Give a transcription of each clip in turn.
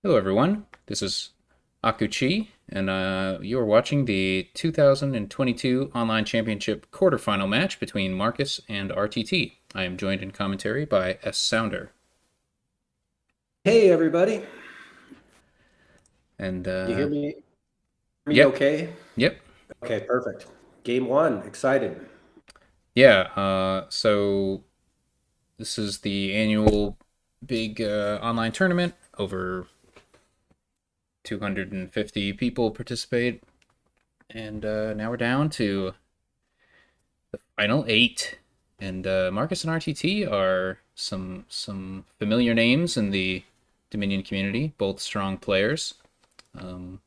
Hello, everyone. This is Akuchi, and you are watching the 2022 Online Championship quarterfinal match between Marcus and RTT. I am joined in commentary by S. Sounder. Hey everybody, And you hear me? Hear me yep, okay? yep, Okay, perfect. Game one, excited. yeah. So this is the annual big online tournament. Over 250 people participate, and now we're down to the final eight. And Marcus and RTT are some familiar names in the Dominion community. Both strong players. Um,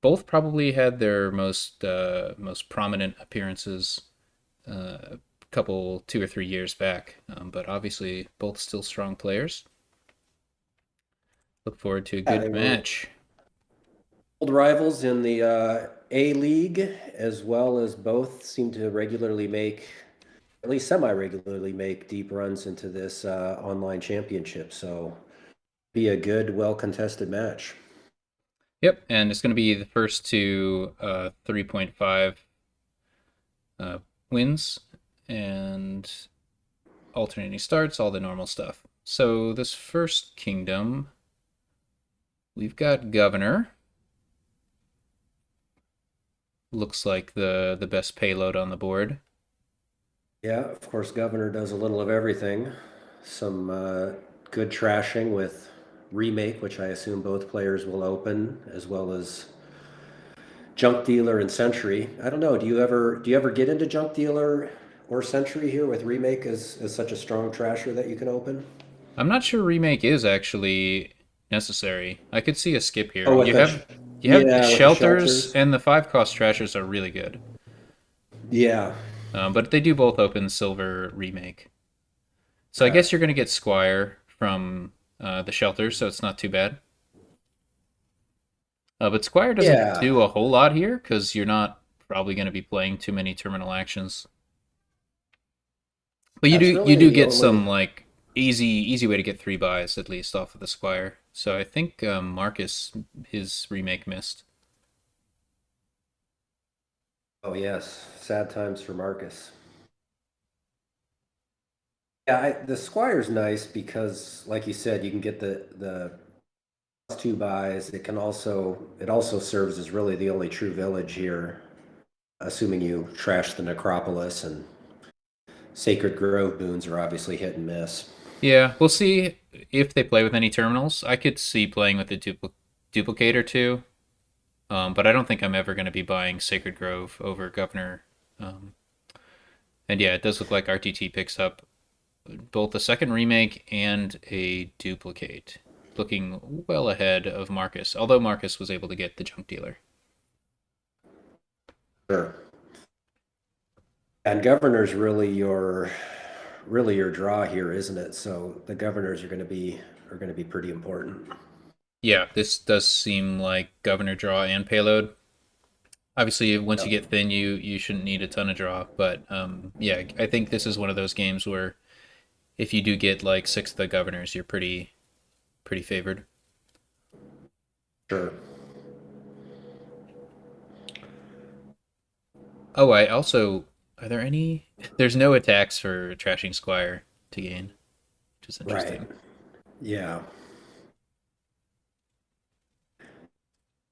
both probably had their most prominent appearances a couple 2 or 3 years back. But obviously, both still strong players. Look forward to a Yeah, good they were match. old rivals in the A League, as well as both seem to regularly make, at least semi-regularly make deep runs into this online championship. So be a good, well-contested match. Yep, and it's going to be the first to 3.5 uh, wins and alternating starts, all the normal stuff. So this first kingdom, we've got governor. Looks like the best payload on the board. Yeah, of course, Governor does a little of everything. Some good trashing with Remake, which I assume both players will open, as well as Junk Dealer and Sentry. I don't know. Do you ever get into Junk Dealer or Sentry here with Remake as such a strong trasher that you can open? I'm not sure remake is actually necessary. I could see a skip here. Oh, You have the yeah, with the shelters shelters. and the 5 cost trashers are really good. Yeah. But they do both open silver remake. So I Okay. guess you're gonna get Squire from the shelters, so it's not too bad. But Squire doesn't Yeah. do a whole lot here because you're not probably going to be playing too many terminal actions. But you do That's you really do the get only. some like easy way to get 3 buys at least off of the Squire. So I think Marcus his remake missed. Oh yes, sad times for Marcus. Yeah, the Squire's nice because, like you said, you can get the two buys. It also serves as really the only true village here, assuming you trash the necropolis, and Sacred Grove boons are obviously hit and miss. Yeah, we'll see if they play with any terminals. I could see playing with the duplicator too, but I don't think I'm ever going to be buying Sacred Grove over Governor. Um, and yeah, it does look like RTT picks up both a second remake and a duplicate, looking well ahead of Marcus, although Marcus was able to get the junk dealer. Sure. And Governor's really your draw here, isn't it? So the governors are going to be pretty important. Yeah, this does seem like Governor draw and payload. Obviously, once you Yep. get thin, you shouldn't need a ton of draw, but yeah, I think this is one of those games where if you do get like 6 of the governors, you're pretty favored. Sure. Oh, I also are there any? There's no attacks for trashing Squire to gain, which is Right. interesting. Yeah.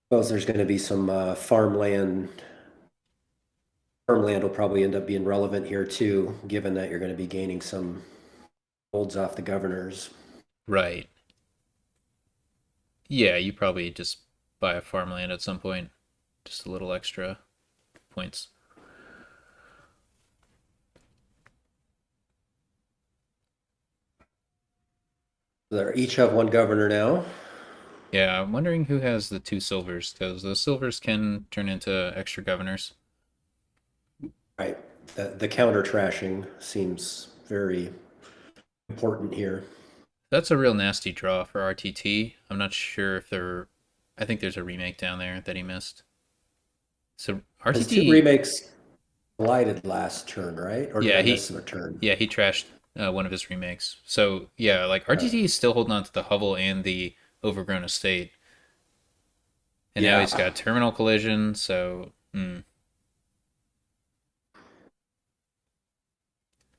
Suppose there's going to be some farmland. Farmland will probably end up being relevant here too, given that you're going to be gaining some holds off the governors. Right. Yeah, you probably just buy a farmland at some point, just a little extra points. They each have one governor now. Yeah, I'm wondering who has the 2 silvers because the silvers can turn into extra governors. Right. The counter trashing seems very important here. That's a real nasty draw for RTT. I'm not sure if there. I think there's a remake down there that he missed. So His two RTT, remakes collided last turn, right? Or did yeah, I he miss a turn? he trashed one of his remakes. So yeah, like RTT is still holding on to the hovel and the overgrown estate. And now he's Yeah, got terminal collision, so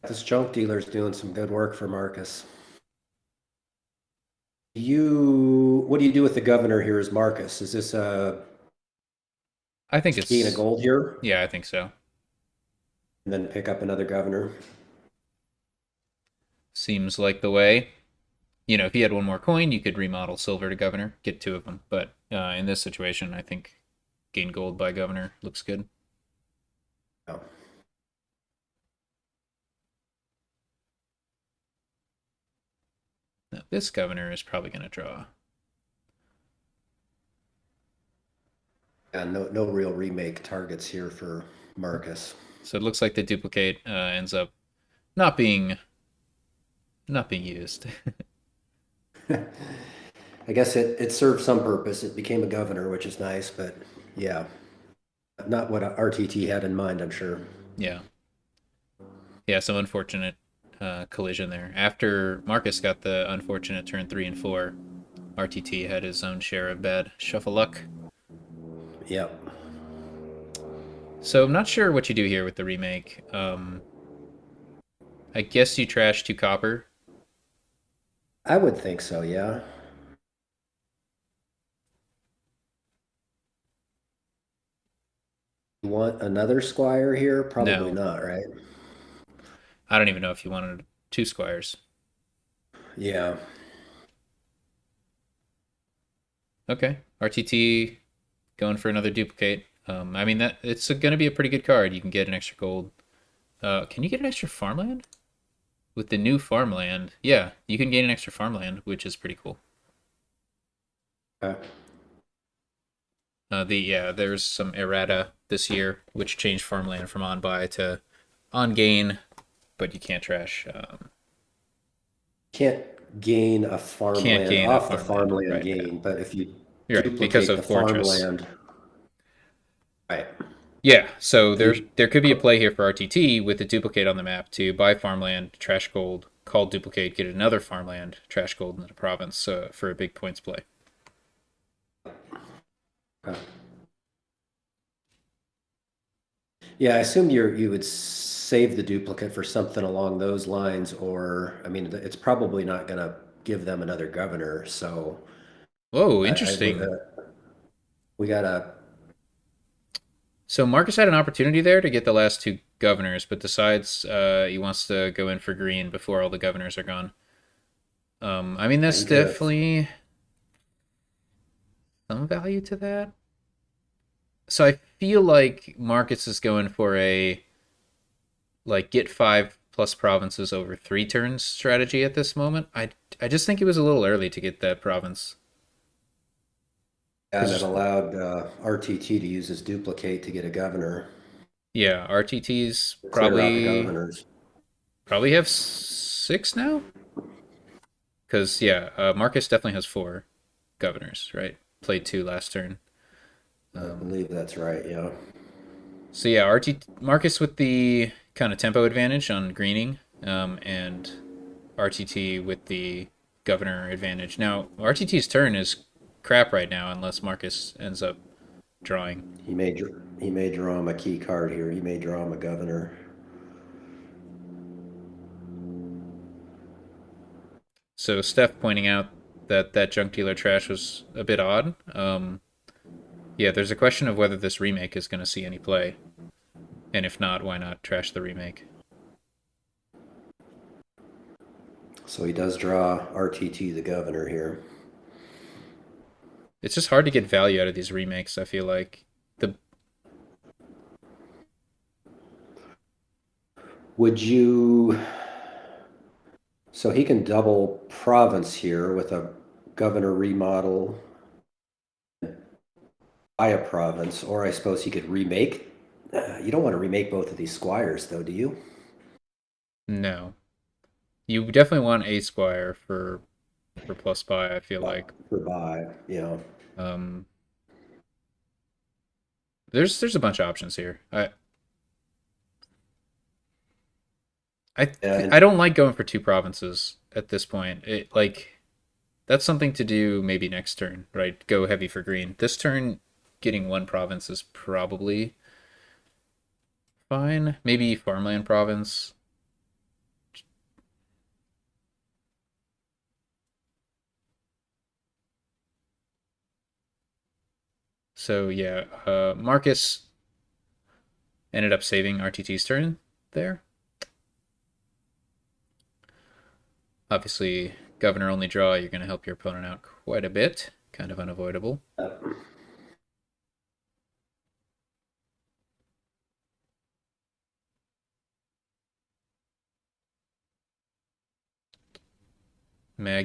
this junk dealer's doing some good work for Marcus. What do you do with the governor here as Marcus? Is this a I think gain a it's gold here yeah, I think so. and then pick up another governor? Seems like the way. If you had one more coin, you could remodel silver to governor, get two of them. But in this situation, I think gain gold by governor looks good. No. Now, this governor is probably going to draw. And no real remake targets here for Marcus. So it looks like the duplicate ends up not being not being used. I guess it served some purpose. It became a governor, which is nice, but yeah, not what RTT had in mind, I'm sure. Yeah, yeah. Some unfortunate collision there. After Marcus got the unfortunate turn 3 and 4, RTT had his own share of bad shuffle luck. Yep. So I'm not sure what you do here with the remake. I guess you trash 2 copper. I would think so, yeah. You want another squire here? Probably No, not, right? I don't even know if you wanted 2 squires. Yeah. Okay, RTT going for another duplicate. I mean that it's going to be a pretty good card. You can get an extra gold. Can you get an extra farmland with the new farmland? Yeah, you can gain an extra farmland, which is pretty cool. Okay. There's some errata this year which changed farmland from on buy to on gain, but you can't trash. Can't gain a Can't farmland gain a off the farmland. farmland Right. Yeah. gain, but if you You're right because duplicate of the fortress. farmland, right? Yeah, so If you there could be a play here for RTT with a duplicate on the map to buy farmland, trash gold, call duplicate, get another farmland, trash gold in the province for a big points play. Yeah, I assumed you would save the duplicate for something along those lines, or I mean, it's probably not going to give them another governor. So Whoa, I interesting. we gotta. So Marcus had an opportunity there to get the last 2 governors, but decides he wants to go in for green before all the governors are gone. I mean, that's He could have. definitely some value to that. So I feel like Marcus is going for a get 5+ provinces over 3 turns strategy at this moment. I just think it was a little early to get that province And it because allowed RTT to use his duplicate to get a governor, yeah, RTTs clear out the probably governors. have 6 now. Because yeah, Marcus definitely has 4 governors, right? Played 2 last turn. I Um, believe that's right. Yeah. so yeah, RT Marcus with the kind of tempo advantage on greening, and RTT with the governor advantage. Now RTT's turn is crap right now unless Marcus ends up drawing. He may draw him a key card here. He may draw him a governor. So Steph pointing out that that junk dealer trash was a bit odd. Yeah, there's a question of whether this remake is going to see any play, and if not, why not trash the remake? So he does draw RTT the governor here. It's just hard to get value out of these remakes. I feel like the Would you? So he can double province here with a governor remodel, buy a province, or I suppose he could remake. You don't want to remake both of these squires, though, do you? no, you definitely want a squire for plus buy. I feel like For buy, um, there's a bunch of options here. I and I don't like going for 2 provinces at this point. It like That's something to do maybe next turn, right? Go heavy for green. This turn, getting one province is probably fine. Maybe farmland province. So yeah, Marcus ended up saving RTT's turn there. Obviously, governor only draw, you're going to help your opponent out quite a bit. Kind of unavoidable.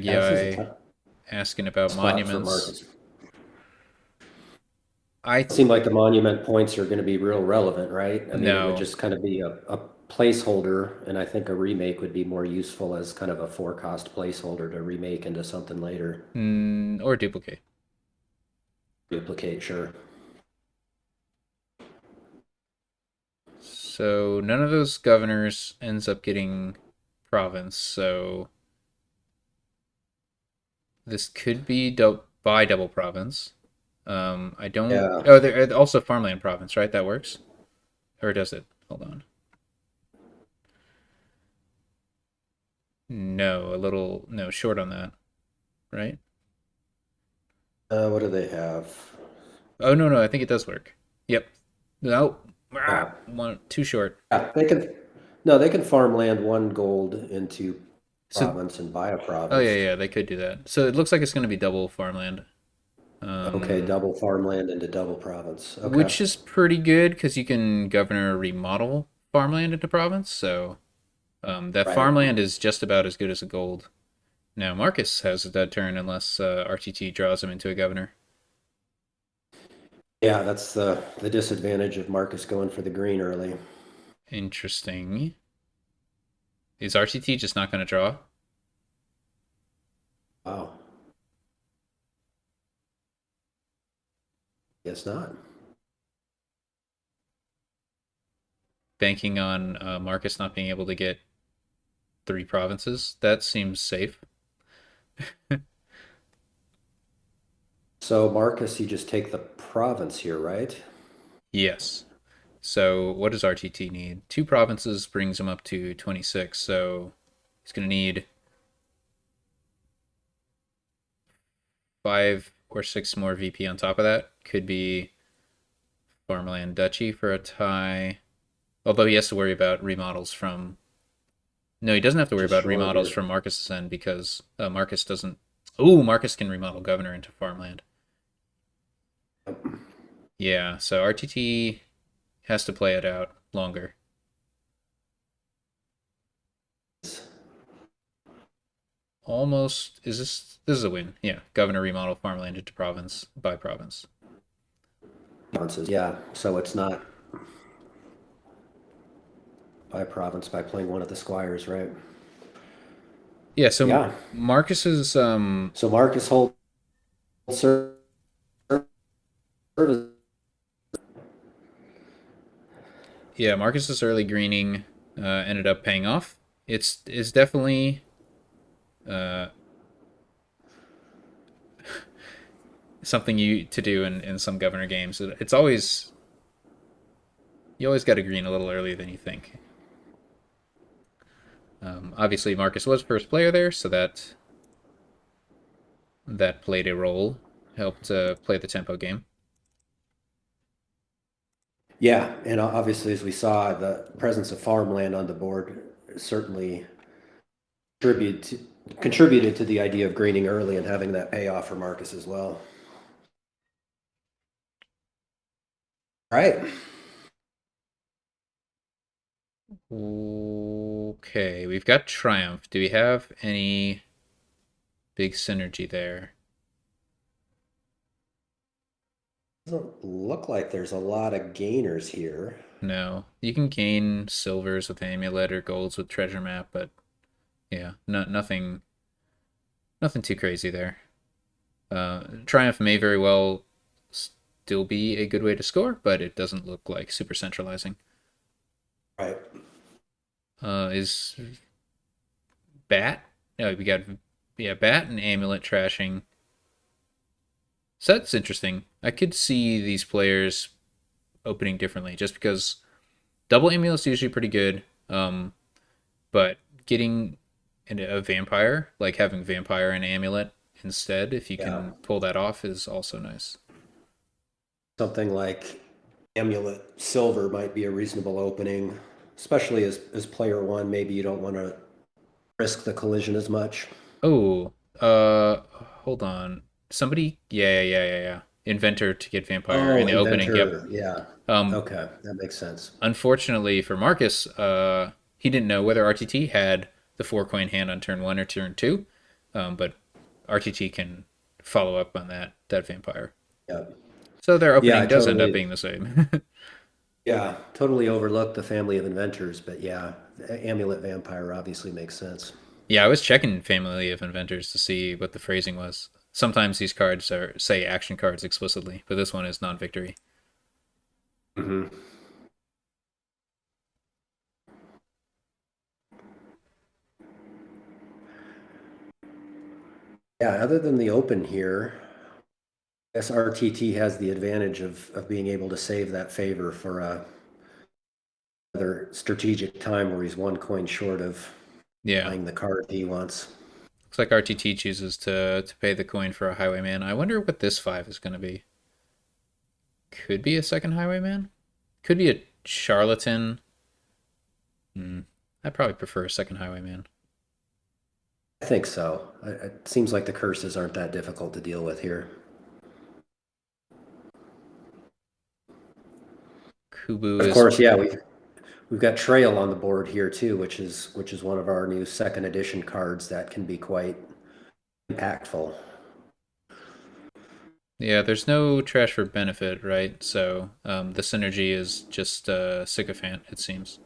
This is a Magi tough asking about spot for monuments. Marcus. I It seemed like the monument points are going to be real relevant, right? I mean, it would no, just kind of be a placeholder, and I think a remake would be more useful as kind of a four-cost placeholder to remake into something later. or duplicate. Duplicate, sure. So none of those governors ends up getting province. So this could be by double province. I don't. Yeah. Oh, there also farmland province, right? That works, or does it? Hold on. No, a little no short on that, right? What do they have? Oh no, I think it does work. Yep. No, Yeah. one too short. Yeah, they can. No, they can farmland one gold into So province and buy a oh province. yeah, they could do that. So it looks like it's going to be double farmland, Okay, um, double farmland into double province. Okay. which is pretty good because you can governor remodel farmland into province. So that Right. farmland is just about as good as a gold. Now Marcus has a dead turn unless RTT draws him into a governor. Yeah, that's the disadvantage of Marcus going for the green early. Interesting. Is RTT just not going to draw? Wow. Guess not. Banking on Marcus not being able to get three provinces? That seems safe. So Marcus, you just take the province here, right? Yes. So what does RTT need? Two provinces brings him up to 26. So he's going to need five or six more VP on top of that. Could be farmland duchy for a tie. Although he has to worry about remodels from. No, he doesn't have to worry Just about short remodels here. from Marcus's end because Marcus doesn't. Ooh, Marcus can remodel governor into farmland. Yeah, so RTT has to play it out longer. Almost. Is this is a win? Yeah, governor remodel farmland into province by province. Provinces, yeah. So it's not by province by playing one of the squires, right? Yeah, so Yeah. Marcus's So Marcus holds service. yeah, Marcus's early greening ended up paying off. It's definitely uh something you to do in some governor games. It's always you always got to green a little earlier than you think. Obviously, Marcus was first player there, so that played a role, helped play the tempo game. Yeah, and obviously, as we saw, the presence of farmland on the board certainly contributed to, contributed to the idea of greening early and having that payoff for Marcus as well. All right. Okay, we've got Triumph. Do we have any big synergy there? Doesn't look like there's a lot of gainers here. No. You can gain silvers with Amulet or golds with Treasure Map, but yeah, nothing too crazy there. Triumph may very well still be a good way to score, but it doesn't look like super centralizing. Right. Is Bat? No, we got yeah, bat and amulet trashing. So that's interesting. I could see these players opening differently, just because double amulet's usually pretty good. But getting into a vampire, like having vampire and amulet instead, if you Yeah, can pull that off, is also nice. something like Amulet Silver might be a reasonable opening, especially as player one. Maybe you don't want to risk the collision as much. Oh, hold on. Somebody, yeah. Inventor to get vampire in Oh, the opening. Yep. Inventor. Yeah. Um, Okay, that makes sense. Unfortunately for Marcus, he didn't know whether RTT had the 4 coin hand on turn one or turn two, but RTT can follow up on that vampire. Yeah. So their Yeah, opening I does end up totally, being the same. yeah, totally overlooked the family of inventors, but yeah, Amulet Vampire obviously makes sense. Yeah, I was checking Family of Inventors to see what the phrasing was. Sometimes these cards are say action cards explicitly, but this one is non-victory. Hmm. Yeah, other than the open here, I guess RTT has the advantage of being able to save that favor for another strategic time where he's 1 coin short of Yeah, buying the card he wants. looks like RTT chooses to pay the coin for a Highwayman. I wonder what this five is going to be. Could be a second Highwayman. Could be a charlatan. Hmm. I probably prefer a second Highwayman. I think so. It seems like the curses aren't that difficult to deal with here. Kubu Of is course, yeah, we've got Trail on the board here too, which is one of our new second edition cards that can be quite impactful. yeah. There's no trash for benefit, right? So the synergy is just sycophant. It seems.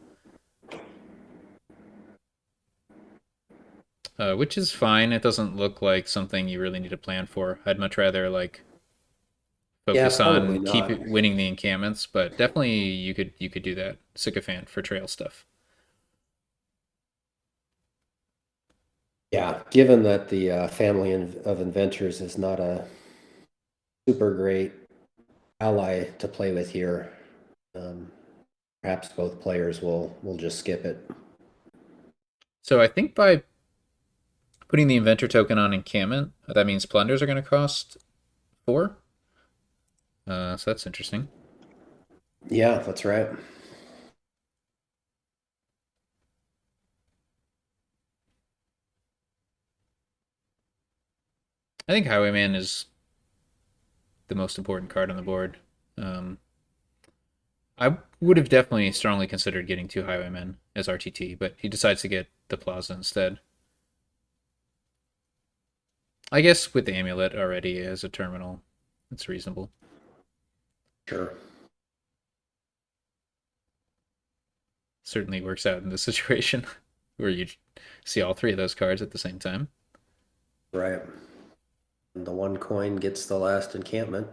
Which is fine. It doesn't look like something you really need to plan for. I'd much rather like Yeah, focus probably on not. winning the encampments, but definitely you could do that sycophant for trail stuff. Yeah, given that the family of inventors is not a super great ally to play with here, um, perhaps both players will just skip it. So I think by putting the inventor token on encampment, that means plunders are going to cost 4. So that's interesting. Yeah, that's right. I think Highwayman is the most important card on the board. Um, I would have definitely strongly considered getting 2 Highwaymen as RTT, but he decides to get the Plaza instead. I guess with the amulet already as a terminal, it's reasonable. Sure. Certainly works out in this situation where you see all 3 of those cards at the same time. Right. And the 1 coin gets the last encampment.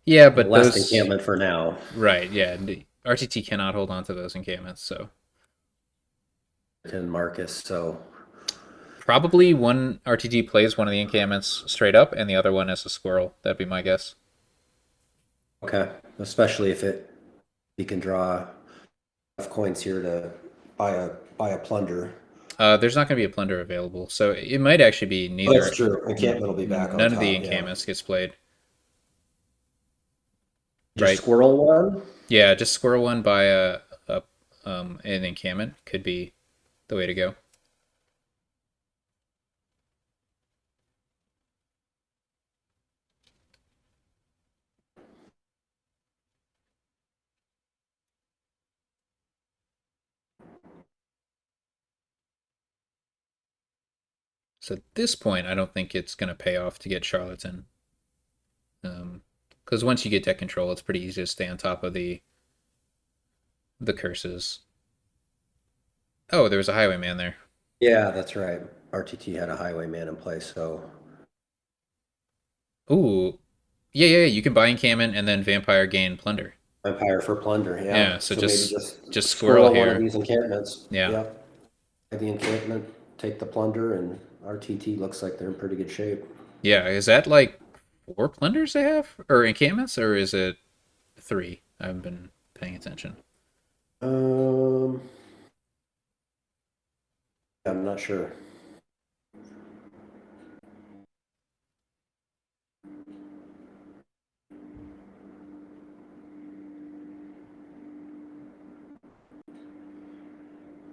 Yeah, Well, but last those encampment for now. right, yeah, RTT cannot hold on to those encampments, so And Marcus, so probably one RTT plays one of the encampments straight up and the other one as a squirrel. That'd be my guess. okay. Especially if he can draw enough coins here to buy a plunder. There's not going to be a plunder available, so it might actually be Oh, that's neither. true. Encampment will be back on None of the top. Yeah. encampments gets played, Just right? squirrel one. Yeah, just squirrel one by a an encampment could be the way to go. So at this point, I don't think it's going to pay off to get charlatan, because once you get deck control, it's pretty easy to stay on top of the curses. Oh, there was a highwayman there. Yeah, that's right. RTT had a highwayman in place, so Ooh, yeah. You can buy encampment and then vampire gain plunder. Empire for plunder. Yeah. Yeah, so So maybe just just squirrel squirrel one of here. these encampments. Yeah, Yep. The encampment, take the plunder, and RTT looks like they're in pretty good shape. Yeah, is that like four plunders they have, or encampments, or is it three? I haven't been paying attention. Um, I'm not sure.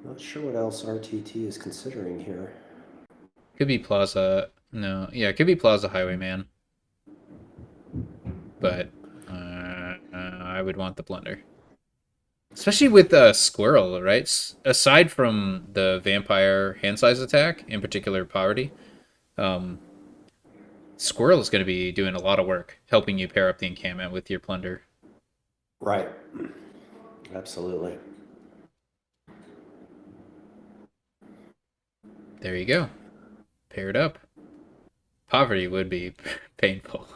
Not sure what else RTT is considering here. Could be Plaza. No, yeah, it could be Plaza Highwayman, but I would want the plunder. Especially with Squirrel, right? Aside from the vampire hand size attack, in particular poverty, um, Squirrel is going to be doing a lot of work helping you pair up the encampment with your plunder. Right. Absolutely. There you go. Paired up. Poverty would be painful.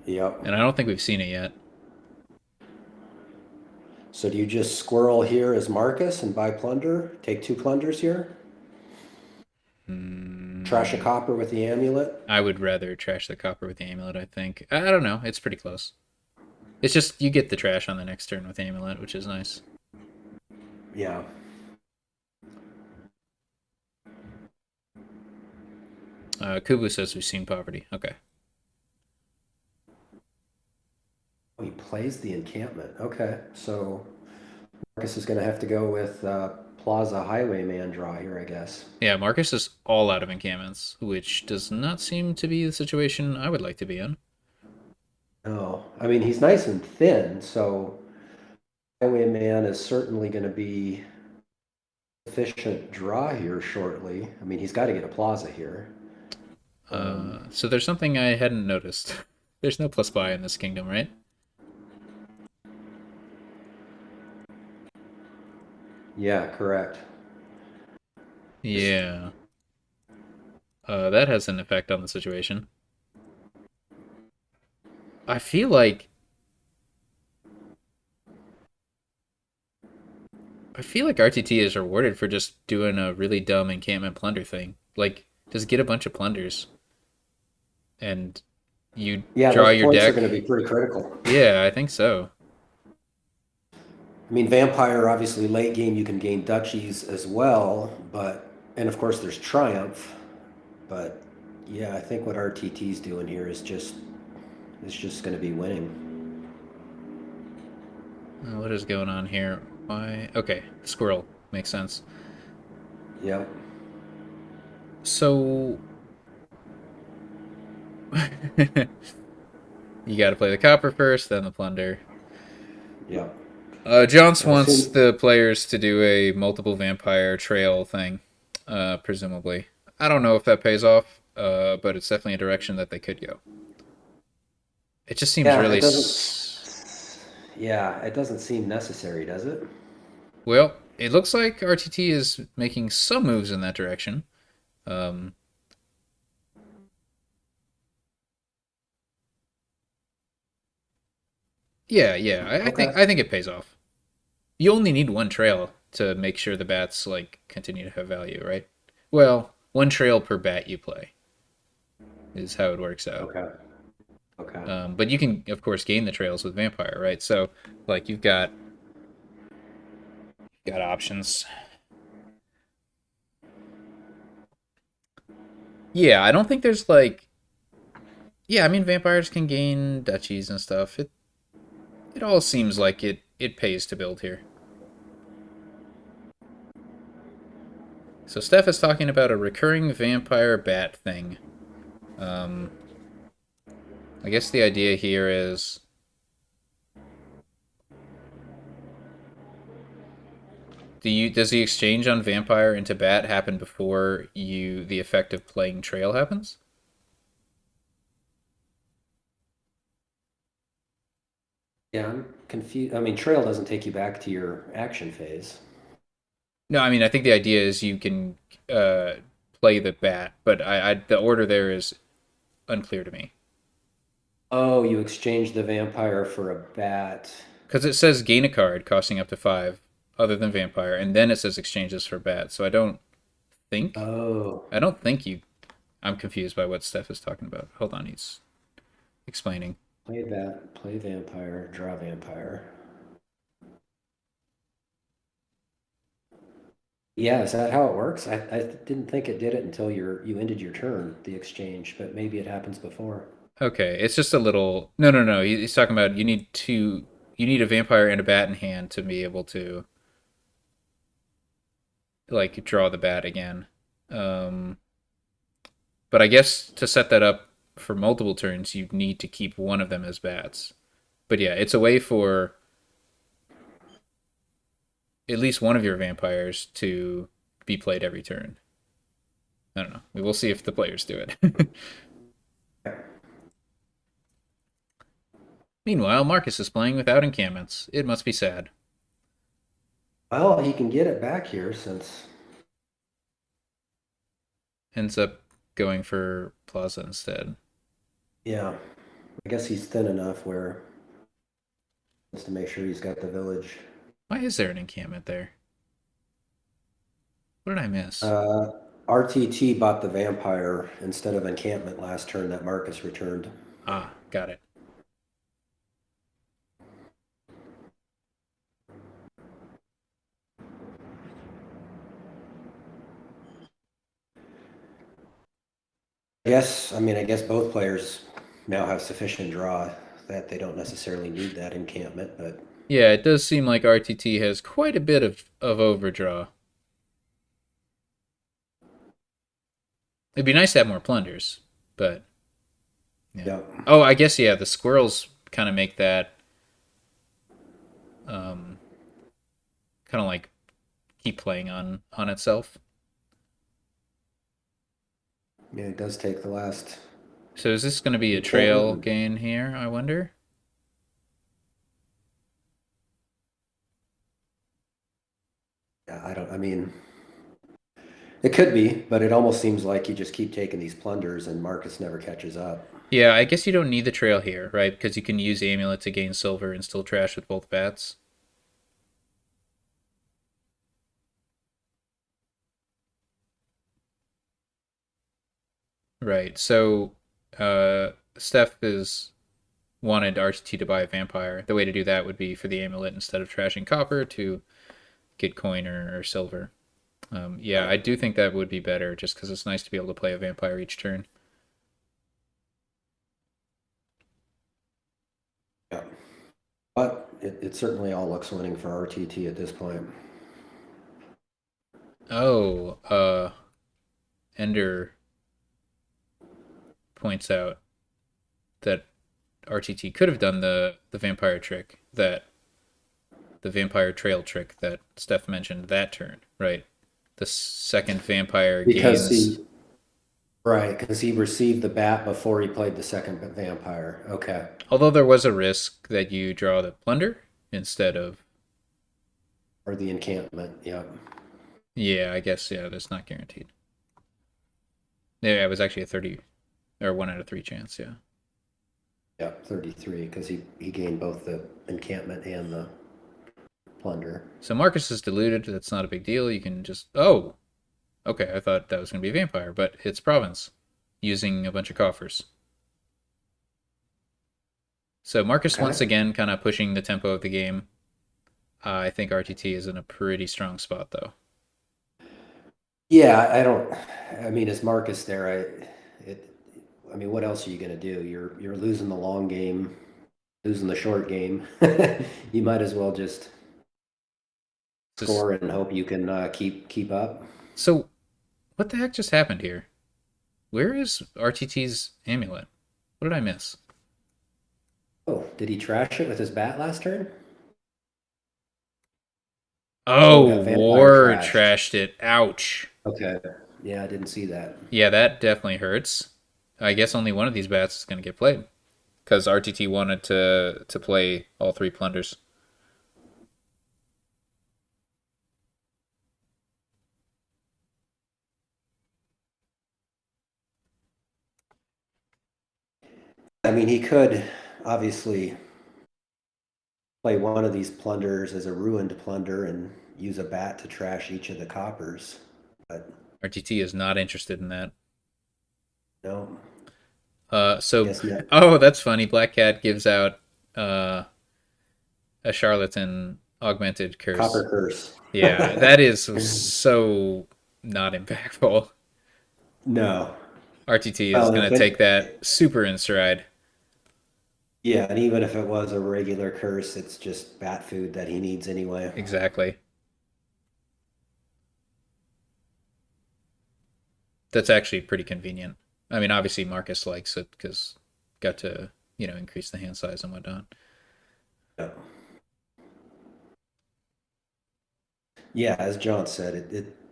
Yep. And I don't think we've seen it yet. So do you just squirrel here as Marcus and buy plunder? Take two plunders here? Trash a Hmm. copper with the amulet? I would rather trash the copper with the amulet, I think. I don't know. It's pretty close. It's just you get the trash on the next turn with amulet, which is nice. Yeah. Kubu says we've seen poverty. Okay. Oh, he plays the encampment. Okay. So Marcus is going to have to go with Plaza Highwayman draw here, I guess. Yeah, Marcus is all out of encampments, which does not seem to be the situation I would like to be in. No. I mean, he's nice and thin, so Highwayman is certainly going to be efficient draw here shortly. I mean, he's got to get a Plaza here. So there's something I hadn't noticed. There's no plus buy in this kingdom, right? Yeah, correct. Yeah. That has an effect on the situation. I feel like RTT is rewarded for just doing a really dumb encampment plunder thing. Like, just get a bunch of plunders and you Yeah, draw those your points are going to deck. be pretty critical. Yeah, I think so. I mean, Vampire, obviously, late game, you can gain duchies as well, but, and of course, there's Triumph, but yeah, I think what RTT's doing here is just going to be winning. What is going on here? Why? Okay, squirrel makes sense. Yep. So you got to play the copper first, then the plunder. Yep. Jones I wants assume, the players to do a multiple vampire trail thing, presumably. I don't know if that pays off, but it's definitely a direction that they could go. It just seems yeah, really. it doesn't, yeah, it doesn't seem necessary, does it? Well, it looks like RTT is making some moves in that direction. Um, yeah. Okay. I think it pays off. You only need one trail to make sure the bats like continue to have value, right? Well, one trail per bat you play is how it works out. Okay. Okay. But you can, of course, gain the trails with vampire, right? So, like, you've got options. Yeah, I don't think there's like, yeah, I mean, vampires can gain duchies and stuff. It all seems like it pays to build here. So Steph is talking about a recurring vampire bat thing. Um, I guess the idea here is, does the exchange on vampire into bat happen before the effect of playing trail happens? Yeah, I'm confused. I mean, Trail doesn't take you back to your action phase. No, I mean I think the idea is you can uh, play the bat, but the order there is unclear to me Oh, you exchange the vampire for a bat. because it says gain a card costing up to 5 other than vampire, and then it says exchanges for bat. So I don't. think. Oh, I don't think you. I'm confused by what Steph is talking about. Hold on, he's explaining. play vampire, draw vampire. Yeah, is that how it works? I didn't think it did it until you ended your turn, the exchange, but maybe it happens before. Okay, it's just a little. No, no, no. He's talking about you need to. You need a vampire and a bat in hand to be able to like draw the bat again. Um, but I guess to set that up for multiple turns, you need to keep one of them as bats. But yeah, it's a way for at least one of your vampires to be played every turn. I don't know. We will see if the players do it. Meanwhile, Marcus is playing without encampments. It must be sad. Well, he can get it back here since, Ends up going for Plaza instead. yeah, I guess he's thin enough where just to make sure he's got the village. Why is there an encampment there? What did I miss? Uh, RTT bought the vampire instead of encampment last turn that Marcus returned. Ah, got it. I guess both players now have sufficient draw that they don't necessarily need that encampment, but Yeah, it does seem like RTT has quite a bit of overdraw. It'd be nice to have more plunders, but yeah. yeah. Oh, I guess yeah, the squirrels kind of make that um kind of like keep playing on itself. Yeah, it does take the last So is this going to be a encampment. trail gain here, I wonder? Yeah, I mean, it could be, but it almost seems like you just keep taking these plunders and Marcus never catches up. Yeah, I guess you don't need the trail here, right? Because you can use the amulet to gain silver and still trash with both bats. Right. So Steph is wanted RTT to buy a vampire. The way to do that would be for the amulet instead of trashing copper to get coin or silver. Yeah, Right. I do think that would be better just because it's nice to be able to play a vampire each turn. Yeah. But it certainly all looks winning for RTT at this point. Oh, Ender points out that RTT could have done the vampire trick that the vampire trail trick that Steph mentioned that turn, right? The second vampire Because gains. he, right, because he received the bat before he played the second vampire. Okay. Although there was a risk that you draw the plunder instead of. Or the encampment. Yeah. Yeah, I guess, yeah, that's not guaranteed. Yeah, it was actually a 30 or 1 out of 3 chance, yeah. Yeah, 33, because he gained both the encampment and the plunder. So Marcus is diluted. That's not a big deal. You can just. Oh, okay. I thought that was going to be a vampire, but it's province using a bunch of coffers. So Marcus once Okay. again kind of pushing the tempo of the game. I think RTT is in a pretty strong spot though. Yeah, I don't. I mean, as Marcus there, it. I mean, what else are you going to do? You're losing the long game, losing the short game. You might as well just Just score and hope you can keep up. so, what the heck just happened here? Where is RTT's amulet? What did I miss? Oh, did he trash it with his bat last turn? Oh, Oh, that vampire War trashed. trashed it. Ouch. Okay. Yeah, I didn't see that. Yeah, that definitely hurts. I guess only one of these bats is going to get played because RTT wanted to play all three plunders. I mean, he could obviously play one of these plunders as a ruined plunder and use a bat to trash each of the coppers. But RTT is not interested in that. No, I So, guess not. oh, that's funny. Black Cat gives out uh, a charlatan augmented curse. Copper curse. Yeah, that is so not impactful. No. RTT is Well, going if to take it, that super in stride. yeah, and even if it was a regular curse, it's just bat food that he needs anyway. Exactly. That's actually pretty convenient. I mean, obviously Marcus likes it because got to increase the hand size and whatnot. Yeah. Yeah, as John said,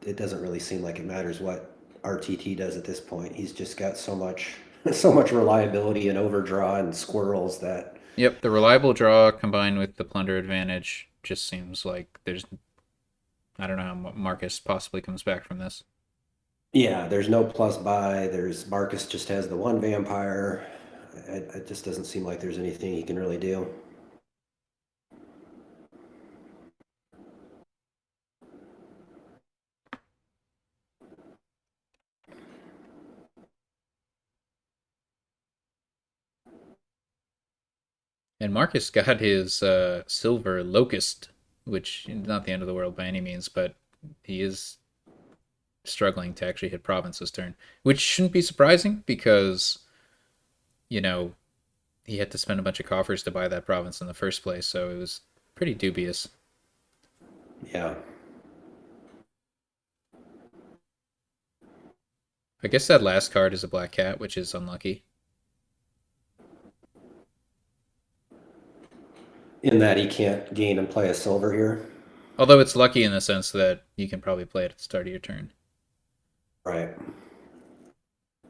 it doesn't really seem like it matters what RTT does at this point. He's just got so much so much reliability and overdraw and squirrels that Yep, the reliable draw combined with the plunder advantage just seems like there's I don't know how Marcus possibly comes back from this. yeah, there's no plus buy. There's Marcus just has the one vampire. It just doesn't seem like there's anything he can really do. And Marcus got his silver locust, which is not the end of the world by any means, but he is struggling to actually hit province's turn, which shouldn't be surprising because you know he had to spend a bunch of coffers to buy that province in the first place, so it was pretty dubious. Yeah. I guess that last card is a black cat, which is unlucky. In that he can't gain and play a silver here. Although it's lucky in the sense that you can probably play it at the start of your turn. Right.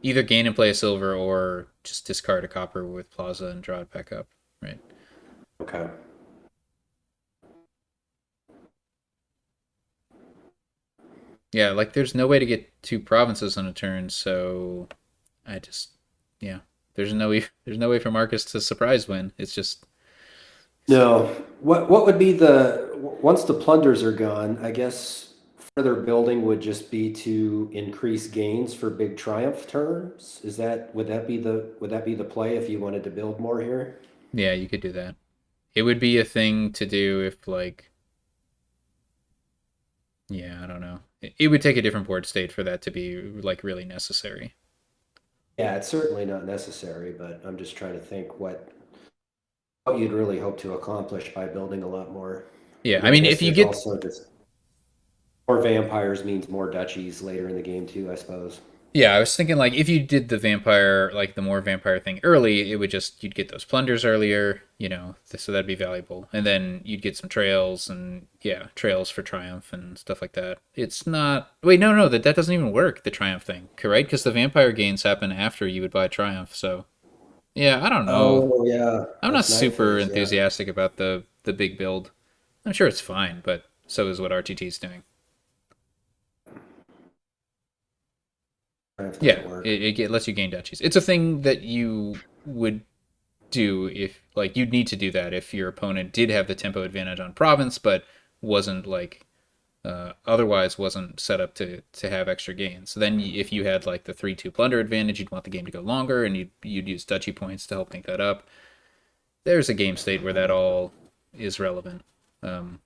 Either gain and play a silver or just discard a copper with Plaza and draw it back up, right? Okay. Yeah, like there's no way to get two provinces on a turn, so I just yeah. There's no way for Marcus to surprise win. It's just No. What would be the once the plunders are gone? I guess further building would just be to increase gains for big triumph turns. Is that would that be the play if you wanted to build more here? yeah, you could do that. It would be a thing to do if like yeah, I don't know. It would take a different board state for that to be like really necessary. Yeah, it's certainly not necessary, but I'm just trying to think what you'd really hope to accomplish by building a lot more. Yeah, I I mean, I mean guess if you there's get also just more vampires means more duchies later in the game too, I suppose. yeah, I was thinking like if you did the vampire like the more vampire thing early, it would just you'd get those plunders earlier, so that'd be valuable. And then you'd get some trails and yeah, trails for triumph and stuff like that. It's not wait, no, that doesn't even work, the triumph thing, right? Because the vampire gains happen after you would buy triumph. So yeah, I don't know. Oh yeah, I'm not that's night super phase. Yeah, enthusiastic about the big build. I'm sure it's fine, but so is what RTT is doing. triumph Yeah, doesn't work. it lets you gain duchies. It's a thing that you would do if like you'd need to do that if your opponent did have the tempo advantage on province, but wasn't like otherwise wasn't set up to have extra gains. So then if you had like the 3-2 plunder advantage, you'd want the game to go longer, and you'd use duchy points to help make that up. There's a game state where that all is relevant. Um,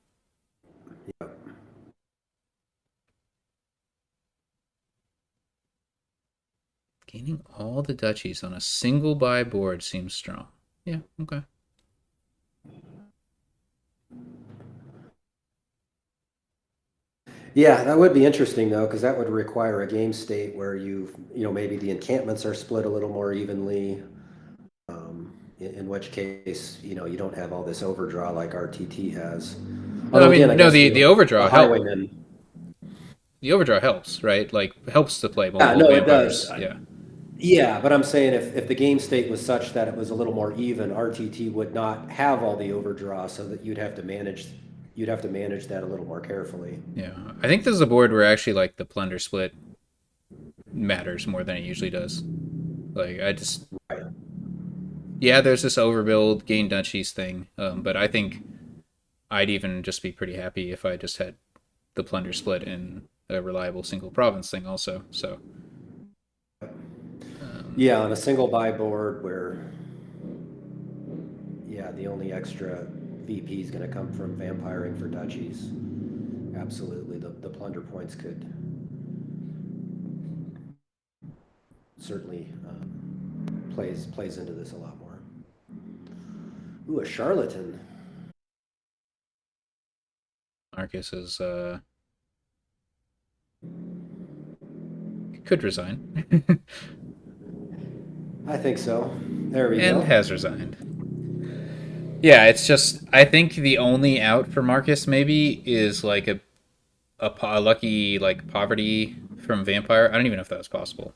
Gaining all the duchies on a single buy board seems strong. Yeah, okay. Yeah, that would be interesting though, because that would require a game state where maybe the encampments are split a little more evenly. In which case, you don't have all this overdraw like RTT has. No, I Although again, mean I no, guess the the overdraw help. highwaymen. The overdraw helps, right? Like helps to play Yeah, multiple no, it does. vampires. Yeah, Yeah, but I'm saying if the game state was such that it was a little more even, RTT would not have all the overdraw, so that you'd have to manage that a little more carefully. yeah. I think this is a board where actually like the plunder split matters more than it usually does. Like I just Right. yeah, there's this overbuild gain duchies thing, but I think I'd even just be pretty happy if I just had the plunder split and a reliable single province thing also. So um, Yeah, on a single buy board where, yeah, the only extra VP is going to come from vampiring for duchies. Absolutely, the plunder points could certainly plays into this a lot more. Ooh, a charlatan. Marcus is could resign I think so. There we and go. has resigned. Yeah, it's just I think the only out for Marcus maybe is like a lucky like poverty from vampire. I don't even know if that was possible.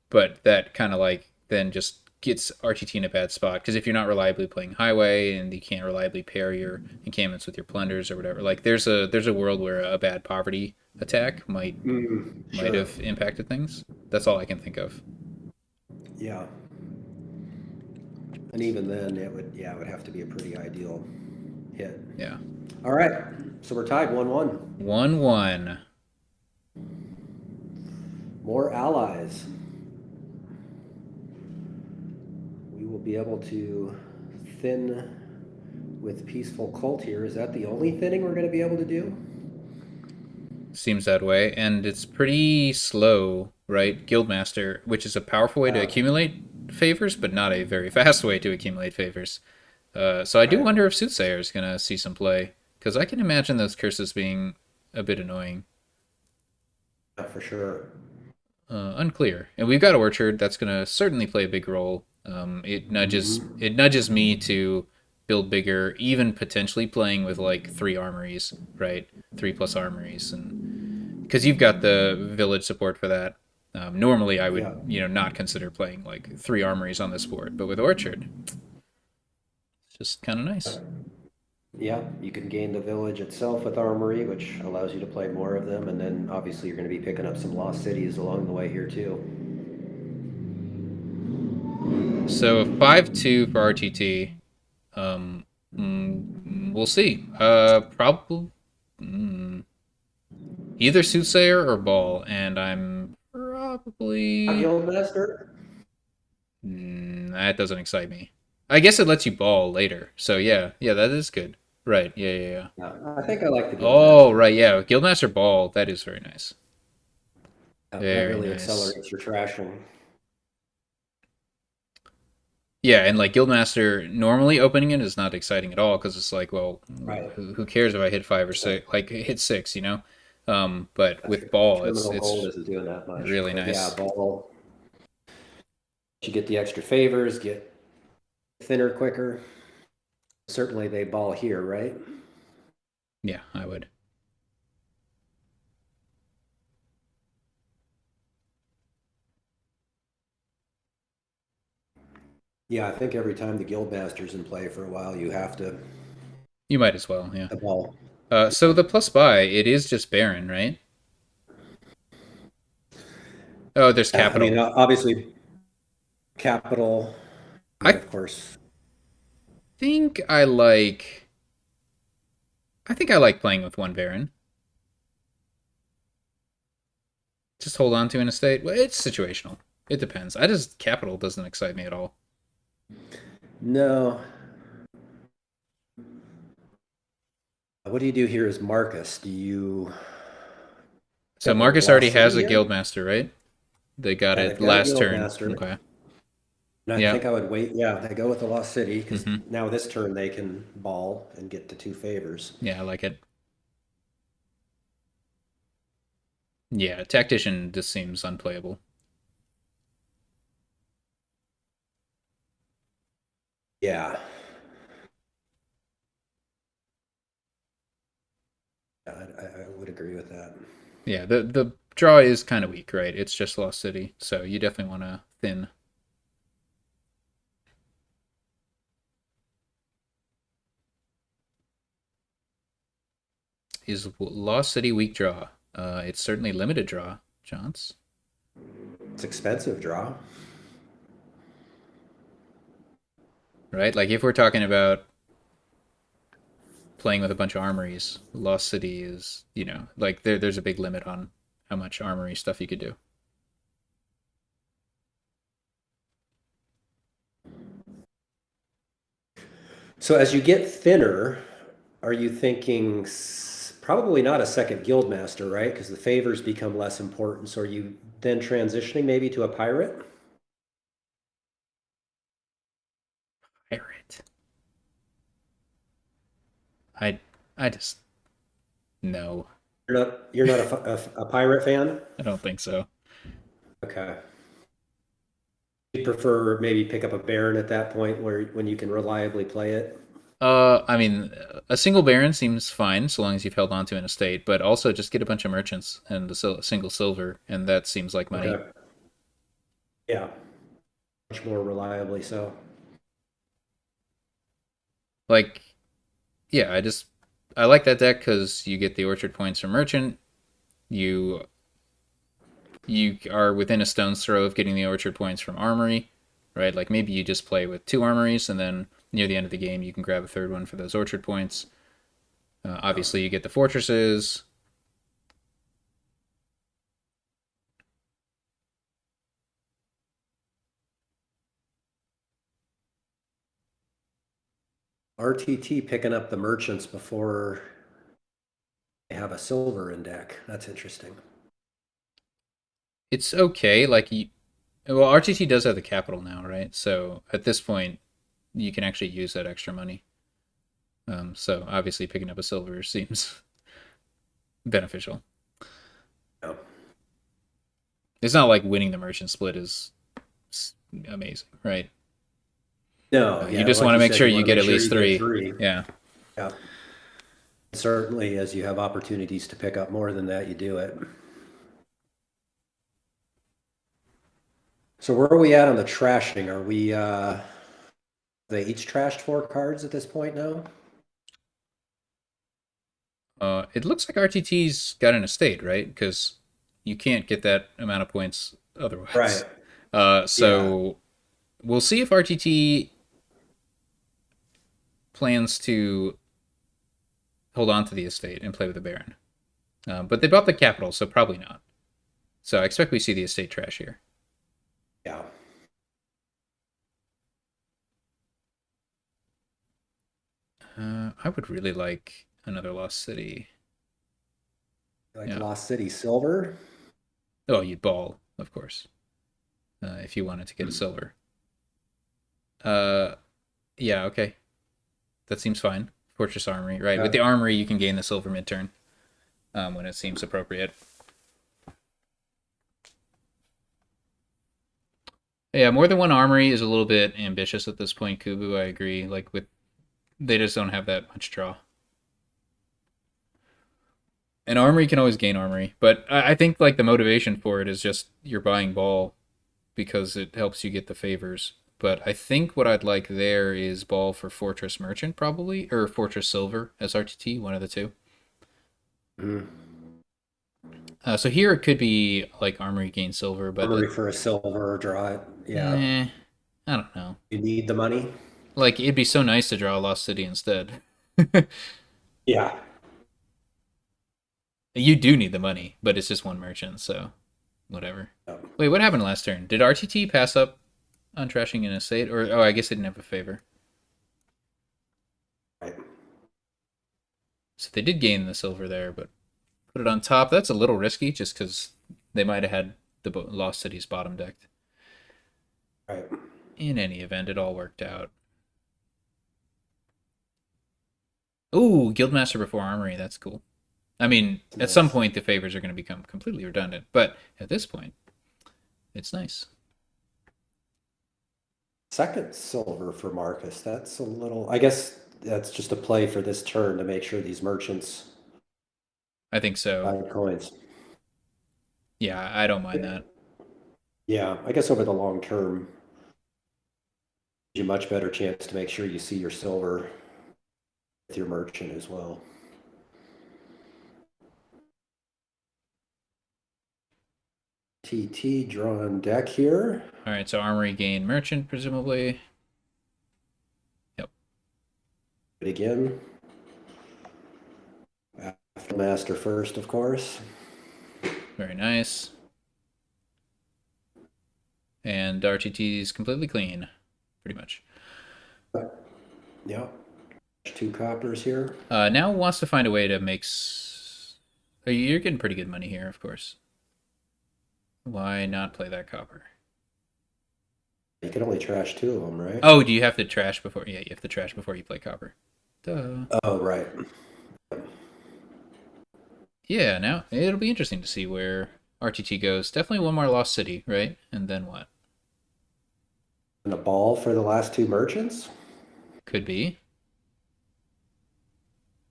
But that kind of like then just gets RTT in a bad spot because if you're not reliably playing highway and you can't reliably pair your encampments with your plunders or whatever, like there's a world where a bad poverty attack might Sure. have impacted things. That's all I can think of. Yeah. And even then, it would have to be a pretty ideal hit. Yeah, All right. So we're tied 1-1. 1-1. More allies. We will be able to thin with peaceful cult here. Is that the only thinning we're going to be able to do? Seems that way, and it's pretty slow, right? Guildmaster, which is a powerful way to Uh, accumulate favors, but not a very fast way to accumulate favors. So I do right. wonder if Soothsayer is gonna see some play because I can imagine those curses being a bit annoying. Yeah, for sure. Unclear, and we've got Orchard. That's gonna certainly play a big role. It nudges Hmm. it nudges me to build bigger, even potentially playing with like three armories, right? 3+ armories, and because you've got the village support for that. Normally, I would Yeah. not consider playing like three armories on this board, but with Orchard, it's just kind of nice. Yeah, you can gain the village itself with armory, which allows you to play more of them, and then obviously you're going to be picking up some lost cities along the way here too. So 5-2 for RTT. Um, we'll see. Probably either Soothsayer or Ball, and I'm probably Guildmaster? that doesn't excite me. I guess it lets you ball later, so yeah, yeah, that is good. Right? Yeah, yeah, yeah. Yeah, I think I like the Oh, Guildmaster. right, yeah, Guildmaster Ball. That is very nice. That Very really nice. accelerates your trashing. Yeah, and like Guildmaster, normally opening it is not exciting at all because it's like, well, Right. who cares if I hit 5 or 6? Like hit 6, you know. But That's with ball, terminal gold it's isn't doing that much. really But yeah, nice. ball, you get the extra favors, get thinner quicker. Certainly they ball here, right? Yeah, I would. Yeah, I think every time the Guildmaster's in play for a while, you have You might as well. Yeah. to ball. So the plus buy, it is just Baron, right? Oh, there's I mean, capital. obviously, capital, and I of course, think I like. I think I like playing with one Baron. Just hold on to an estate. Well, it's situational. It depends. I just capital doesn't excite me at all. no. What do you do here as Marcus? Do you So step with Marcus already Lost has City a here? guildmaster, right? They got Yeah, it they've got a last turn. Guildmaster. Okay. And I Yeah. think I would wait. Yeah, they go with the Lost City because Mm-hmm. now this turn they can ball and get to two favors. Yeah, I like it. Yeah, tactician just seems unplayable. Yeah, I would agree with that. Yeah, the draw is kind of weak, right? It's just Lost City, so you definitely want to thin. Is Lost City weak draw? It's certainly limited draw, Johns. It's expensive draw. Right? Like if we're talking about playing with a bunch of armories. Lost City is, like there's a big limit on how much armory stuff you could do. So as you get thinner, are you thinking probably not a second Guildmaster, right? Because the favors become less important. So are you then transitioning maybe to a pirate? Pirate. I I just no. You're not a pirate fan? I don't think so. Okay. You prefer maybe pick up a Baron at that point where when you can reliably play it? I mean, a single Baron seems fine so long as you've held on to an estate, but also just get a bunch of merchants and a single silver, and that seems like money. Okay. Yeah, much more reliably so. Like, yeah, I like that deck because you get the orchard points from merchant. You you are within a stone's throw of getting the orchard points from armory, right? Like maybe you just play with two armories, and then near the end of the game you can grab a third one for those orchard points. Obviously, you get the fortresses. RTT picking up the merchants before they have a silver in deck. That's interesting. It's okay. Well, RTT does have the capital now, right? So at this point, you can actually use that extra money. So obviously, picking up a silver seems beneficial. Yeah. It's not like winning the merchant split is amazing, right? No, You yeah, just like want to you make said, sure you you want to get make at sure least you get three. three. Yeah. Yeah. Certainly, as you have opportunities to pick up more than that, you do it. So where are we at on the trashing? Are we they each trashed 4 cards at this point now? It looks like RTT's got an estate, right? Because you can't get that amount of points Right. otherwise. Yeah. So we'll see if RTT plans to hold on to the estate and play with the Baron. But they bought the capital, so probably not. So I expect we see the estate trash here. Yeah. I would really like another Lost City. Like Yeah. Lost City Silver. Oh, you'd ball, of course, if you wanted to get a Hmm. silver. Uh, yeah, okay. That seems fine. Fortress Armory, right? With Yeah. the Armory, you can gain the silver mid-turn when it seems appropriate. Yeah, more than one Armory is a little bit ambitious at this point, Kubu. I agree. They just don't have that much draw. An Armory can always gain Armory, but I think like the motivation for it is just you're buying ball because it helps you get the favors. But I think what I'd like there is ball for Fortress Merchant, probably, or Fortress Silver as RTT, one of the two. Hmm. So here it could be like Armory gain Silver, but Armory for a silver, draw it. Yeah. I don't know. You need the money. Like it'd be so nice to draw a Lost City instead. Yeah. You do need the money, but it's just one merchant, so whatever. Yeah. Wait, what happened last turn? Did RTT pass up on trashing an estate, or I guess they didn't have a favor. Right. So they did gain the silver there, but put it on top. That's a little risky, just because they might have had the Lost Cities bottom decked. Right. In any event, it all worked out. Ooh, Guildmaster before Armory. That's cool. I mean, at some Nice. point the favors are going to become completely redundant, but at this point, it's nice. Second silver for Marcus. That's a little, I guess that's just a play for this turn to make sure these merchants I think so. buy coins. Yeah, I don't mind that. Yeah, I guess over the long term, you much better chance to make sure you see your silver with your merchant as well. TT drawn deck here. All right, so Armory gain Merchant, presumably. Yep. Again. Master first, of course. Very nice. And RTT is completely clean, pretty much. Yep. 2 coppers here. Now wants to find a way to make. You're getting pretty good money here, of course. Why not play that copper? You can only trash 2 of them, right? Oh, do you have to trash before? Yeah, you have to trash before you play copper. Duh. Oh, right. Yeah, now it'll be interesting to see where RTT goes. Definitely one more lost city, right? And then what? And a ball for the last 2 merchants? Could be.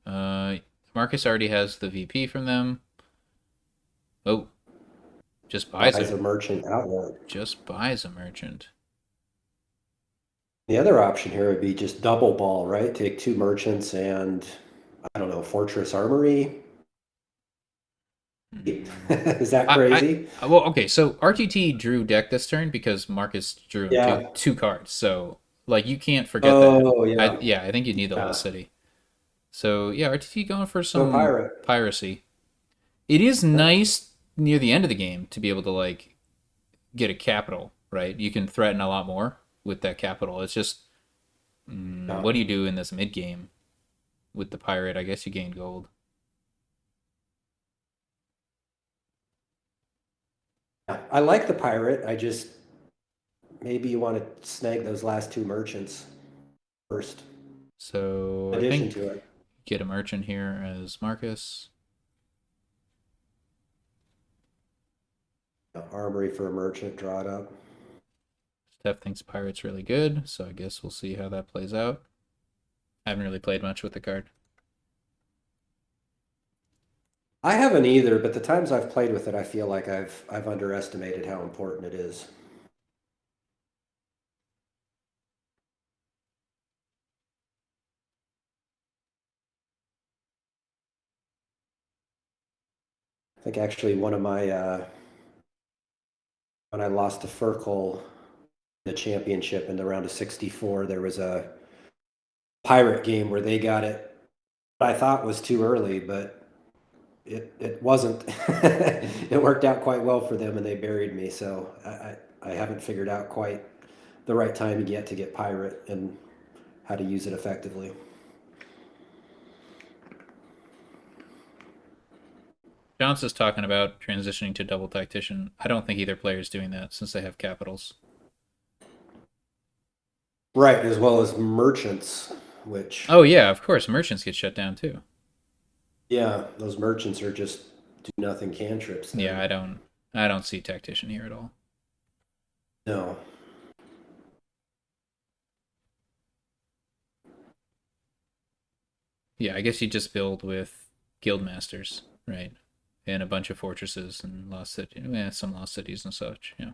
Uh, Marcus already has the VP from them. Oh, just buys Buys it. a merchant outright. Just buys a merchant. The other option here would be just double ball, right? Take 2 merchants and, I don't know, Fortress Armory. Is that crazy? Well, okay. So RTT drew deck this turn because Marcus drew him Yeah. two cards. So like you can't forget that. Oh, yeah. I think you need the Yeah. Lost City. So yeah, RTT going for Go some pirate. piracy. It is Yeah. nice near the end of the game to be able to like get a capital, right? You can threaten a lot more with that capital. It's just Yeah. what do you do in this mid game with the pirate? I guess you gain gold. I like the pirate. I just maybe you want to snag those last 2 merchants first. So In I addition think to it, get a merchant here as Marcus. armory for a merchant, draw it up. Steph thinks pirate's really good, so I guess we'll see how that plays out. I haven't really played much with the card. I haven't either, but the times I've played with it, I feel like I've underestimated how important it is. I think actually one of my when I lost to Furkel in the championship in the round of 64, there was a pirate game where they got it. I thought was too early, but it wasn't. It worked out quite well for them, and they buried me. So I haven't figured out quite the right time yet to get pirate and how to use it effectively. Johnson's talking about transitioning to double tactician. I don't think either player is doing that since they have capitals. Right, as well as merchants, which Oh yeah, of course, merchants get shut down too. yeah, those merchants are just do nothing cantrips Yeah, then. I don't see tactician here at all. No. Yeah, I guess you just build with guildmasters, right? And a bunch of fortresses and lost city, some lost cities and such. Yeah.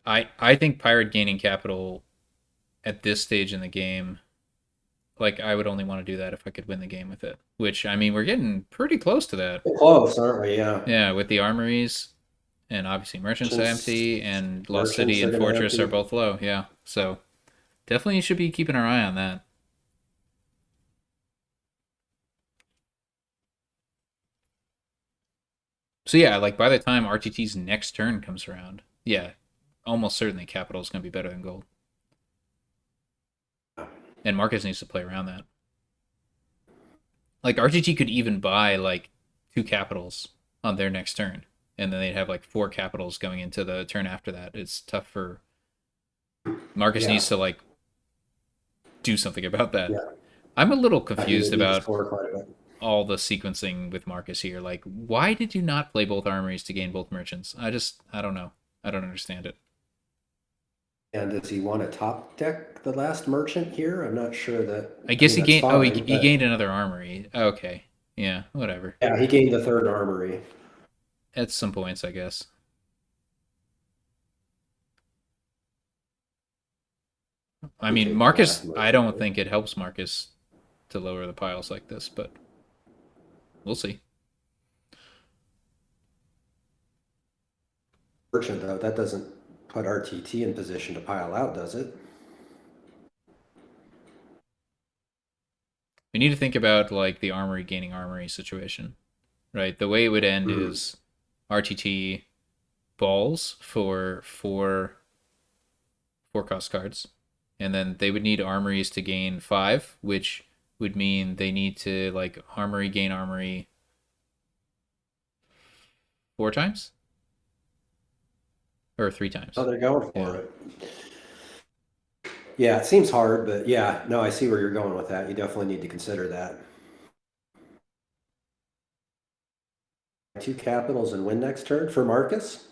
I think pirate gaining capital at this stage in the game, like I would only want to do that if I could win the game with it. Which I mean, we're getting pretty close to that. Close, aren't we? Yeah. Yeah, with the armories and obviously merchants Merchants empty and lost city merchants are and gonna fortress are empty. both low. Yeah, so definitely should be keeping our eye on that. So yeah, like by the time RTT's next turn comes around, yeah, almost certainly capital is going to be better than gold. And Marcus needs to play around that. Like RTT could even buy like 2 capitals on their next turn, and then they'd have like 4 capitals going into the turn after that. It's tough for Marcus Yeah. needs to like do something about that. Yeah. I'm a little He confused would need to about score quite a bit. all the sequencing with Marcus here. Like, why did you not play both armories to gain both merchants? I don't know. I don't understand it. And does he want to top deck the last merchant here? I'm not sure that. I I guess mean, he that's gained. Oh, fine, he but gained another armory. Okay, yeah, whatever. yeah, he gained the third armory. At some points, I guess. I You mean, take the last Marcus. I merchant. don't think it helps Marcus to lower the piles like this, but we'll see. Merchant though, that doesn't put RTT in position to pile out, does it? we need to think about like the armory gaining armory situation, right? The way it would end Hmm. is RTT balls for four cost cards, and then they would need armories to gain 5, which would mean they need to like armory gain armory 4 times or 3 times. Oh, they're going for Yeah. it. Yeah, it seems hard, but yeah, no, I see where you're going with that. You definitely need to consider that. Two capitals and win next turn for Marcus.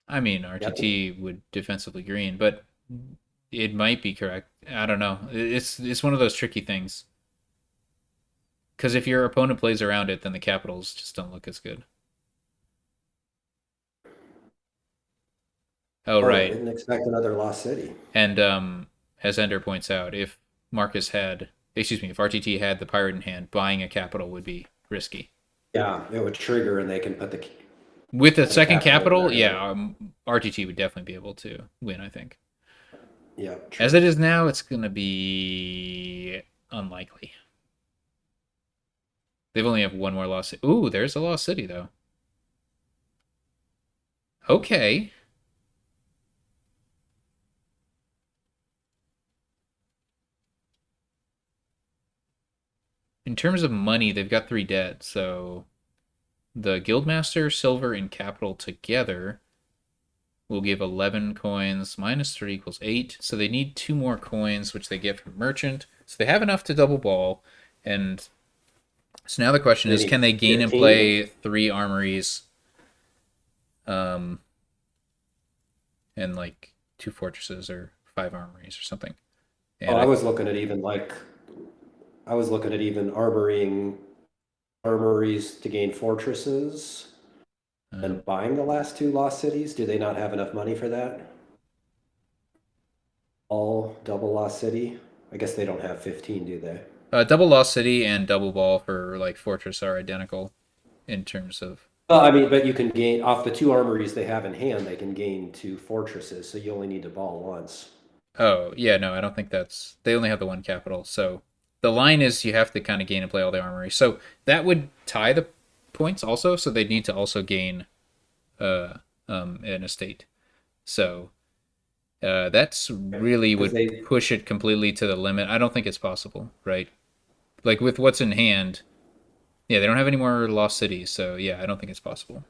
I mean, Yep. RTT would defensively green, but it might be correct. I don't know. It's one of those tricky things because if your opponent plays around it, then the capitals just don't look as good. Oh Oh, I right, didn't expect another Lost City. and as Ender points out, if RTT had the pirate in hand, buying a capital would be risky. Yeah, it would trigger, and they can With a put the second capital in capital, their yeah, hand. RTT would definitely be able to win. I think. Yeah, As true. it is now, it's gonna be unlikely. They've only have one more lost. Ooh, there's a lost city though. Okay. In terms of money, they've got 3 dead. So the Guildmaster, Silver, and Capital together will give 11 coins. Minus 3 equals 8. So they need 2 more coins, which they get from Merchant. So they have enough to double ball. And so now the question They is, need can they gain and 15. play 3 armories um, and like 2 fortresses or 5 armories or something? Oh, And I I was looking at even armoring armories to gain fortresses uh, and buying the last two lost cities. Do they not have enough money for that? All double lost city? I guess they don't have 15, do they? double lost city and double ball for like fortress are identical in terms of. Well, I mean, but you can gain off the two armories they have in hand, they can gain two fortresses, so you only need to ball once. Oh yeah, no, I don't think that's. They only have the one capital, so the line is you have to kind of gain and play all the armory. So that would tie the points also. So they'd need to also gain uh an estate. So that's really Because would they, push it completely to the limit. I don't think it's possible, right? Like with what's in hand, yeah, they don't have any more lost cities, so yeah, I don't think it's possible.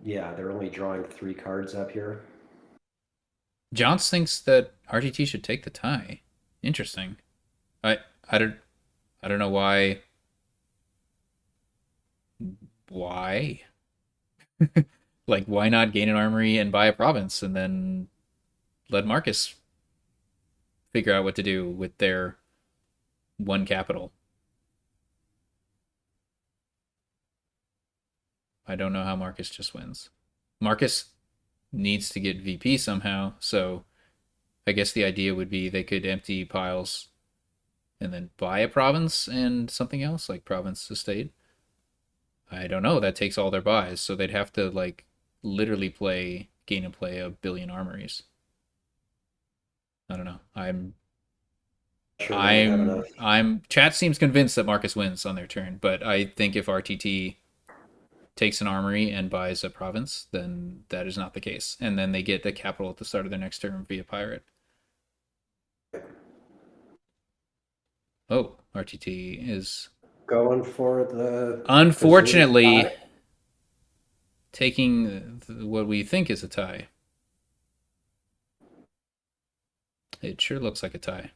yeah, they're only drawing three cards up here. Johns thinks that RTT should take the tie. Interesting. I I don't I don't know why. Like why not gain an armory and buy a province and then let Marcus figure out what to do with their one capital. I don't know how Marcus just wins. Marcus needs to get VP somehow, so I guess the idea would be they could empty piles and then buy a province and something else like province estate. I don't know. That takes all their buys, so they'd have to like literally play gain and play a billion armories. I don't know. Sure, they would have enough. I'm chat seems convinced that Marcus wins on their turn, but I think if RTT takes an armory and buys a province, then that is not the case. And then they get the capital at the start of their next turn via pirate. Oh, RTT is Going for the presumed unfortunately tie. taking what we think is a tie. It sure looks like a tie.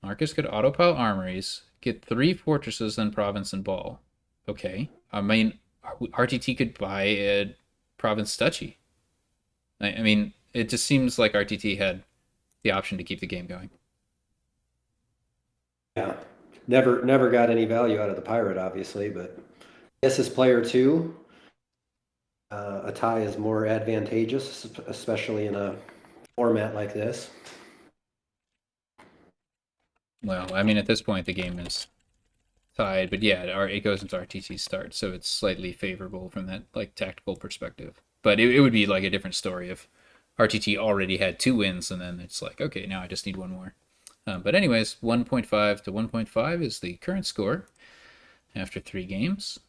Marcus could autopile armories, get 3 fortresses, then province and ball. Okay. I mean, RTT could buy a province duchy. I mean, it just seems like RTT had the option to keep the game going. Yeah, never got any value out of the pirate, obviously, but I guess as player two, a tie is more advantageous, especially in a format like this. Well, I mean, at this point, the game is tied, but yeah, it goes into RTT start, so it's slightly favorable from that like tactical perspective. But it would be like a different story if RTT already had 2 wins, and then it's like, okay, now I just need one more. But anyways, 1.5 to 1.5 is the current score after 3 games.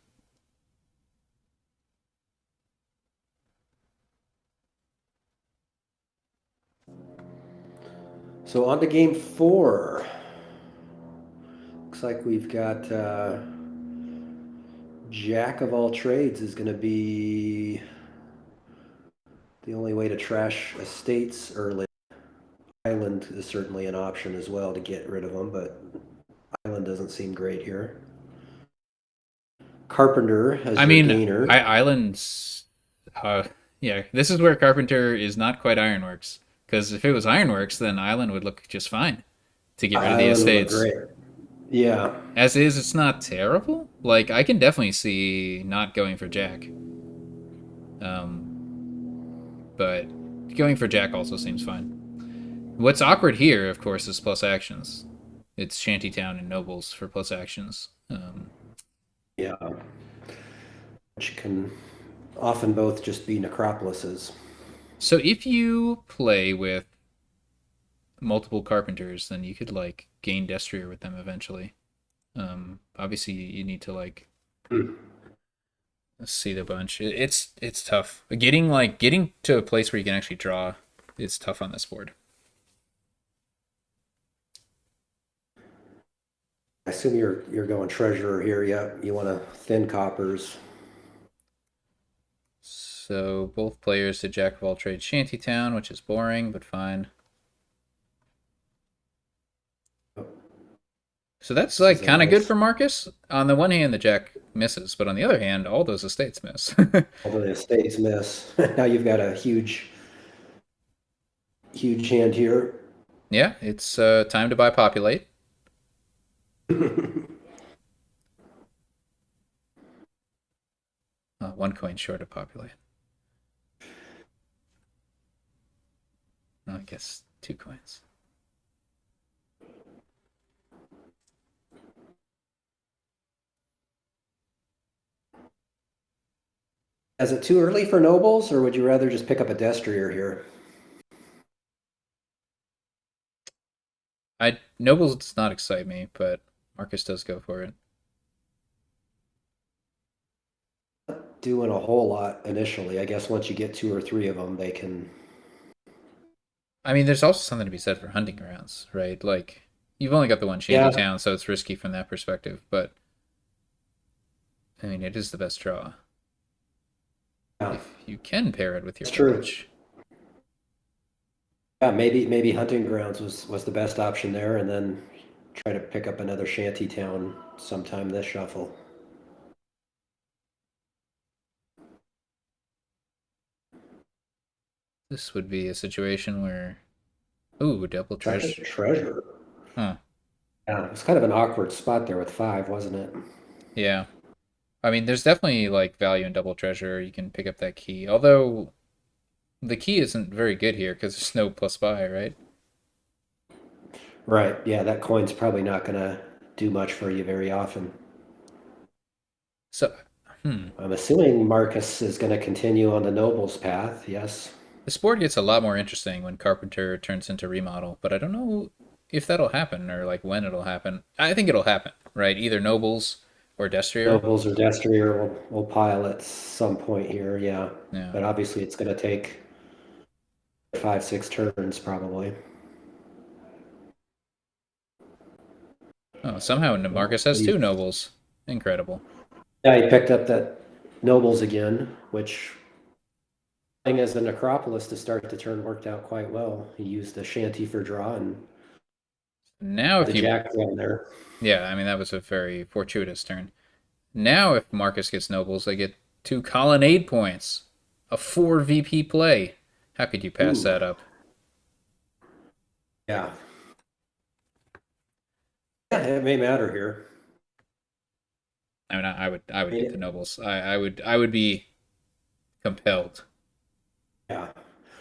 So on to game four. Looks like we've got Jack of all trades is going to be the only way to trash estates early. Island is certainly an option as well to get rid of them, but Island doesn't seem great here. Carpenter as I your mean, gainer. Islands. Yeah, this is where Carpenter is not quite Ironworks. Because if it was Ironworks, then Island would look just fine to get rid of the Island would look estates. great. Yeah. As is, it's not terrible. Like I can definitely see not going for Jack. Um, but going for Jack also seems fine. What's awkward here, of course, is plus actions. It's Shantytown and Nobles for plus actions. Yeah. Which can often both just be necropolises. So if you play with multiple Carpenters, then you could like gain Destrier with them eventually. Obviously, you need to like Hmm. see the bunch. It's tough. Getting to a place where you can actually draw. It's tough on this board. I assume you're going treasurer here. Yeah, you want to thin coppers. So both players did Jack of all trades Shantytown, which is boring but fine. So that's This like is a kind of good nice. for Marcus. On the one hand, the Jack misses, but on the other hand, all those estates miss. Although the estates miss. Now you've got a huge hand here. Yeah, it's time to buy populate. One coin short of populate. I guess 2 coins. Is it too early for nobles, or would you rather just pick up a destrier here? I Nobles does not excite me, but Marcus does go for it. Doing a whole lot initially. I guess once you get two or three of them, they can. I mean, there's also something to be said for hunting grounds, right? Like you've only got the one shanty Yeah, town, so it's risky from that perspective. But I mean, it is the best draw yeah, if you can pair it with your it's true. village. Yeah, maybe hunting grounds was the best option there, and then try to pick up another shanty town sometime this shuffle. This would be a situation where, ooh, double Second treasure. treasure. Huh? Yeah, it was kind of an awkward spot there with five, wasn't it? Yeah. I mean, there's definitely like value in double treasure. You can pick up that key, although the key isn't very good here because there's no plus buy, right? Right. Yeah, that coin's probably not going to do much for you very often. So, hmm. I'm assuming Marcus is going to continue on the nobles path. Yes. This board gets a lot more interesting when Carpenter turns into remodel, but I don't know if that'll happen or like when it'll happen. I think it'll happen, right? Either Nobles or Destrier. Nobles or destrier will pile at some point here. Yeah. Yeah. But obviously it's going to take 5, 6 turns probably. Oh, somehow Well, Marcus has 2 Nobles. Incredible. yeah, he picked up that nobles again, which thing as a necropolis to start the turn worked out quite well. He used the shanty for draw and Now, the if you, jack down there. yeah, I mean that was a very fortuitous turn. Now, if Marcus gets Nobles, they get 2 colonnade points, a 4 VP play. How could you pass Ooh, that up? yeah. Yeah, it may matter here. I mean, I I would get the mean, Nobles. I would be compelled. yeah.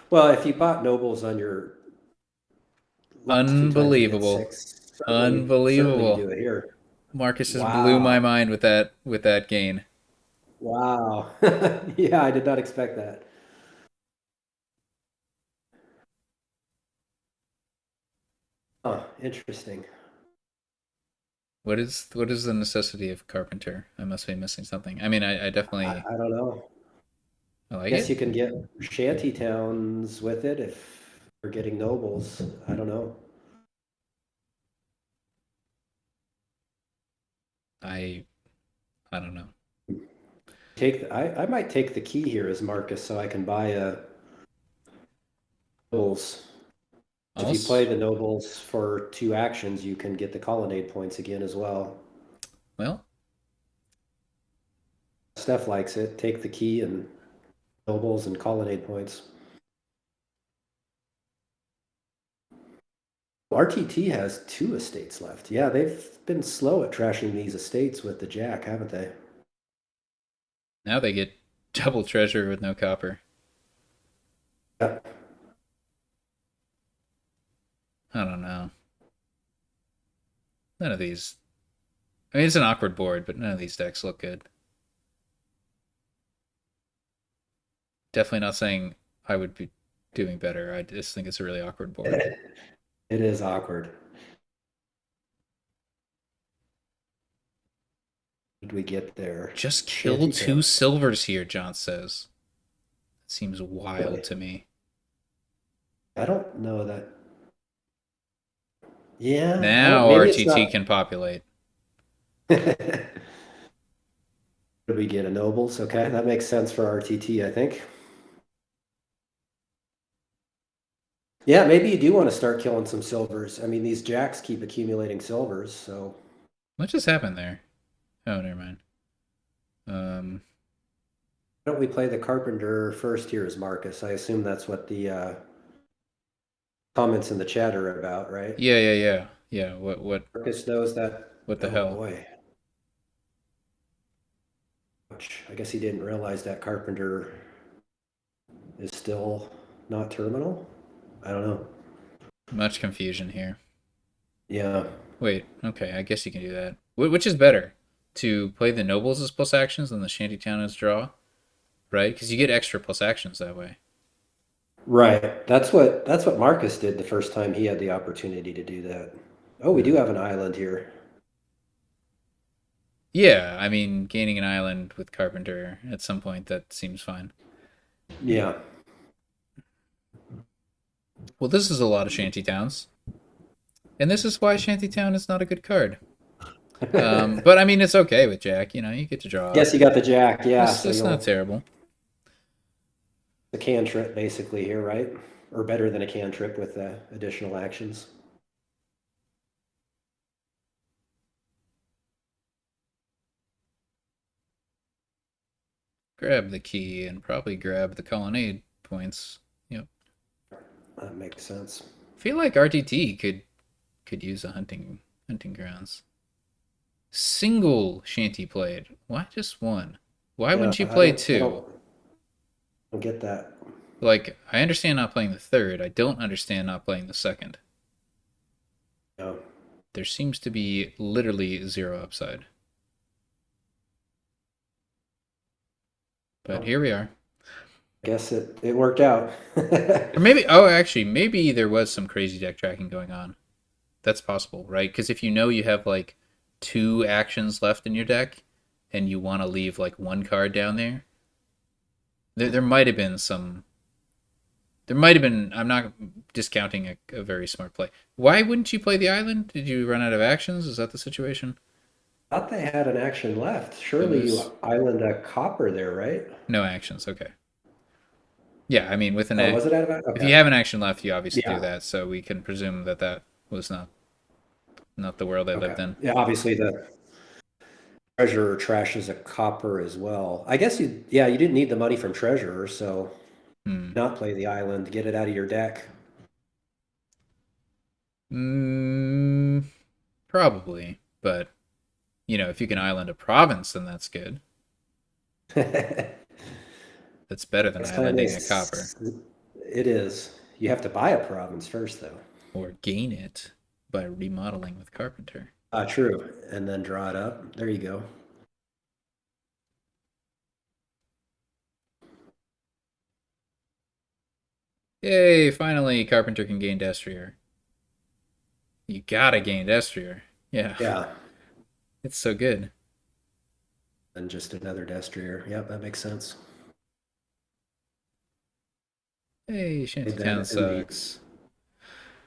Well, if you bought nobles on your last 2 times you hit Unbelievable. six, Certainly you Unbelievable. do it here. Marcus just blew my Wow. mind with that gain. Wow. Yeah, I did not expect that. Huh, interesting. What is the necessity of Carpenter? I must be missing something. I mean, I definitely I don't know. I like Guess it. you can get shanty towns with it if you're getting nobles. I don't know. I I don't know. I might take the key here as Marcus so I can buy a nobles. If you play Also, the nobles for 2 actions, you can get the colonnade points again as well. well, Steph likes it. Take the key and nobles and colonnade points. RTT has 2 estates left. Yeah, they've been slow at trashing these estates with the jack, haven't they? now they get double treasure with no copper. Yeah. I don't know. None of these. I mean, it's an awkward board, but none of these decks look good. Definitely not saying I would be doing better. I just think it's a really awkward board. It is awkward. Did we get there? Just kill Shanty two town. silvers here, John says. It seems wild Really? to me. I don't know that. Yeah, I don't. Now Maybe it's RTT not. can populate. Did we get a nobles? Okay, that makes sense for RTT, I think. Yeah, maybe you do want to start killing some silvers. I mean, these jacks keep accumulating silvers, so What just happened there? Oh, never mind. Um, why don't we play the carpenter first here as Marcus? I assume that's what the comments in the chat are about, right? yeah. Marcus knows that. What the Oh hell? boy. Ouch. I guess he didn't realize that carpenter is still not terminal. I don't know. Much confusion here. Yeah. Wait, okay, I guess you can do that. Which is better, to play the nobles as plus actions than the shantytown as draw, right? Because you get extra plus actions that way. Right. That's what Marcus did the first time he had the opportunity to do that. Oh, we do Hmm. have an island here. Yeah, I mean, gaining an island with Carpenter at some point, that seems fine. Yeah. Well, this is a lot of shantytowns, and this is why shantytown is not a good card. But I mean, it's okay with Jack. You know, you get to draw Guess up. you got the jack, yeah. So It's not you'll terrible. the cantrip basically here, right? Or better than a cantrip with additional actions. Grab the key and probably grab the colonnade points. Yep. That makes sense. Feel like RTT could use a hunting grounds. Single shanty played. Why just one? Why Yeah, wouldn't you I play don't I two? don't get that. Like, I understand not playing the third. I don't understand not playing the second. No. There seems to be literally zero upside. But Well, here we are. I guess it worked out. Or maybe, oh, actually, maybe there was some crazy deck tracking going on. That's possible, right? Because if you know you have like two actions left in your deck and you want to leave like one card down there, there might have been some. There might have been. I'm not discounting a very smart play. Why wouldn't you play the island? Did you run out of actions? Is that the situation? Thought they had an action left. It Surely was you island a copper there, right? no actions. Okay. Yeah, I mean, with an Oh, was it out of if you okay. have an action left, you obviously do Yeah. that. So we can presume that that was not the world they Okay. lived in. Yeah, obviously the treasurer trashes a copper as well. I guess you didn't need the money from treasurer, so Hmm. not play the island, get it out of your deck. Mm, probably, but you know, if you can island a province, then that's good. This That's better than time islanding a copper is it is. You have to buy a province first though. or gain it. by remodeling with Carpenter. True. And then draw it up. There you go. Yay, finally Carpenter can gain Destrier. You gotta gain Destrier. Yeah, Yeah. it's so good. And just another destrier. Yep, that makes sense. Hey, Did Shantytown that in the sucks.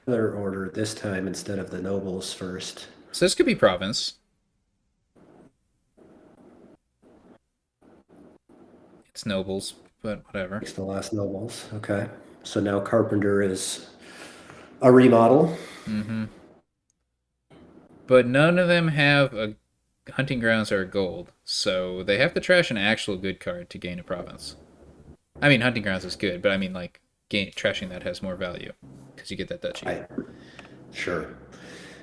other order this time instead of the nobles first. So this could be province. It's nobles, but whatever. Makes the last nobles. Okay. So now Carpenter is a remodel. Mm-hmm. But none of them have a hunting grounds or a gold, so they have to trash an actual good card to gain a province. I mean, hunting grounds is good, but I mean like trashing that has more value because you get that duchy. I sure.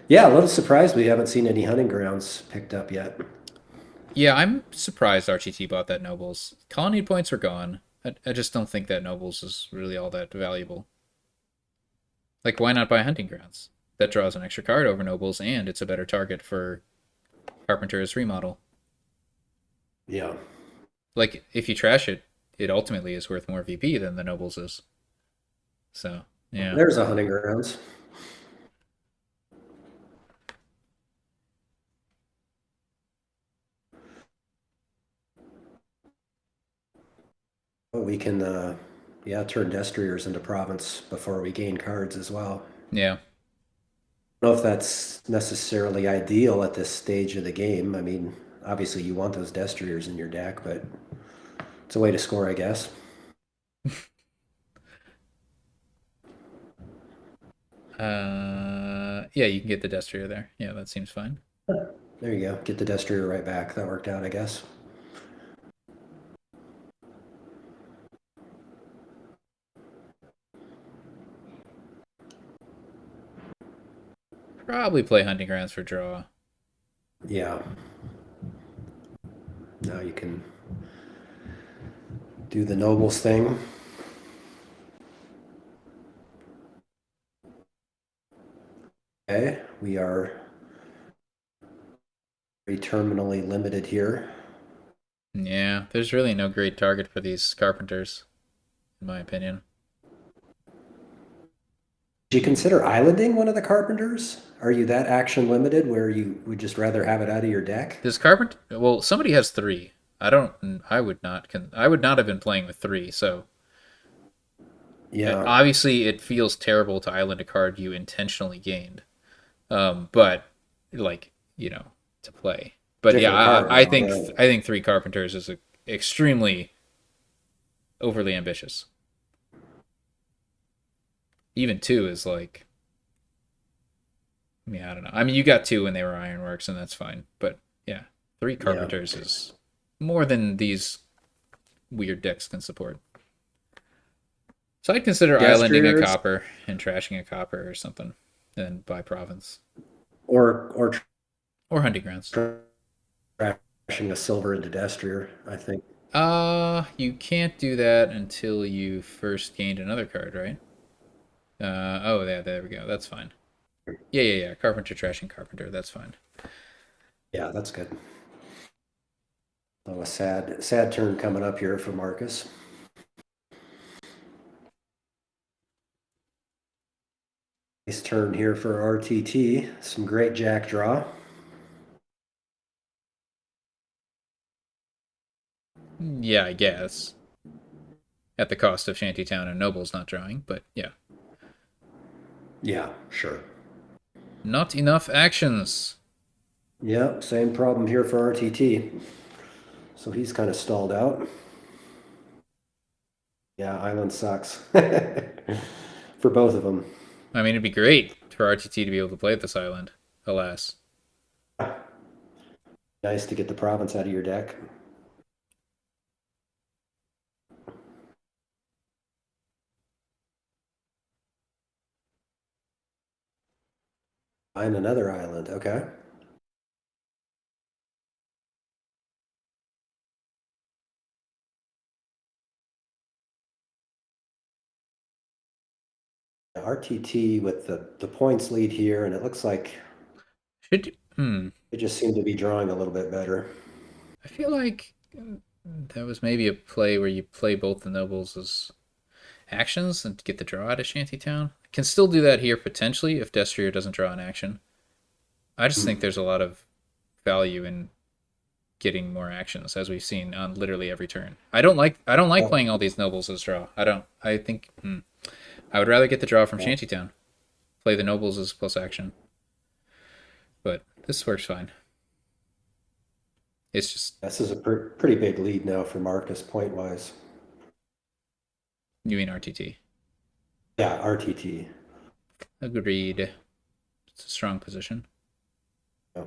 Yeah, a little surprised we haven't seen any hunting grounds picked up yet. Yeah, I'm surprised RTT bought that nobles. Colony points were gone. I just don't think that nobles is really all that valuable. Like, why not buy hunting grounds? That draws an extra card over nobles, and it's a better target for Carpenter's remodel. Yeah. Like, if you trash it, it ultimately is worth more VP than the nobles is. So, yeah. There's a hunting grounds. Oh, we can yeah, turn destriers into province before we gain cards as well. Yeah. I don't know if that's necessarily ideal at this stage of the game. I mean, obviously you want those destriers in your deck, but it's a way to score, I guess. Yeah, you can get the Destrier there. Yeah, that seems fine. There you go. Get the destrier right back. That worked out, I guess. Probably play Hunting Grounds for draw. Yeah. Now you can do the nobles thing. Okay, we are terminally limited here. Yeah, there's really no great target for these Carpenters, in my opinion. Do you consider islanding one of the carpenters? Are you that action limited where you would just rather have it out of your deck? Does Carpenter? Well, somebody has three. I don't. I would not. I would not have been playing with three. So Yeah, obviously, it feels terrible to island a card you intentionally gained. But like to play. But yeah, different card I though. think Yeah. I think three Carpenters is extremely overly ambitious. Even two is like, yeah, I don't know. I mean, you got two when they were Ironworks, and that's fine. But yeah, three Yeah. Carpenters is more than these weird decks can support. So I'd consider islanding a Destriers copper and trashing a copper or something, and then buy province or or hunting grounds. trashing a silver into destrier, I think. You can't do that until you first gained another card, right? Oh, yeah, there we go. That's fine. Yeah. Carpenter trashing Carpenter. That's fine. Yeah, that's good. Oh, a sad turn coming up here for Marcus. Nice turn here for RTT. Some great jack draw. Yeah, I guess. At the cost of Shantytown and Nobles not drawing, but yeah. Yeah, sure. Not enough actions. Yeah, same problem here for RTT. So he's kind of stalled out. Yeah, Island sucks for both of them. I mean, it'd be great for RTT to be able to play at this island. Alas. Nice to get the province out of your deck. Find another island. Okay. Yeah. RTT with the points lead here, and it looks like Hmm. they just seem to be drawing a little bit better. I feel like that was maybe a play where you play both the nobles as actions and get the draw out of Shantytown. Can still do that here potentially if Destrier doesn't draw an action. I just think there's a lot of value in getting more actions as we've seen on literally every turn. I don't like Well, playing all these nobles as draw. I don't. I think I would rather get the draw from yeah, Shantytown. Play the nobles as plus action. But this works fine. It's just this is a pretty big lead now for Marcus point wise. you mean RTT. Yeah, RTT. Agreed. It's a strong position. Yeah.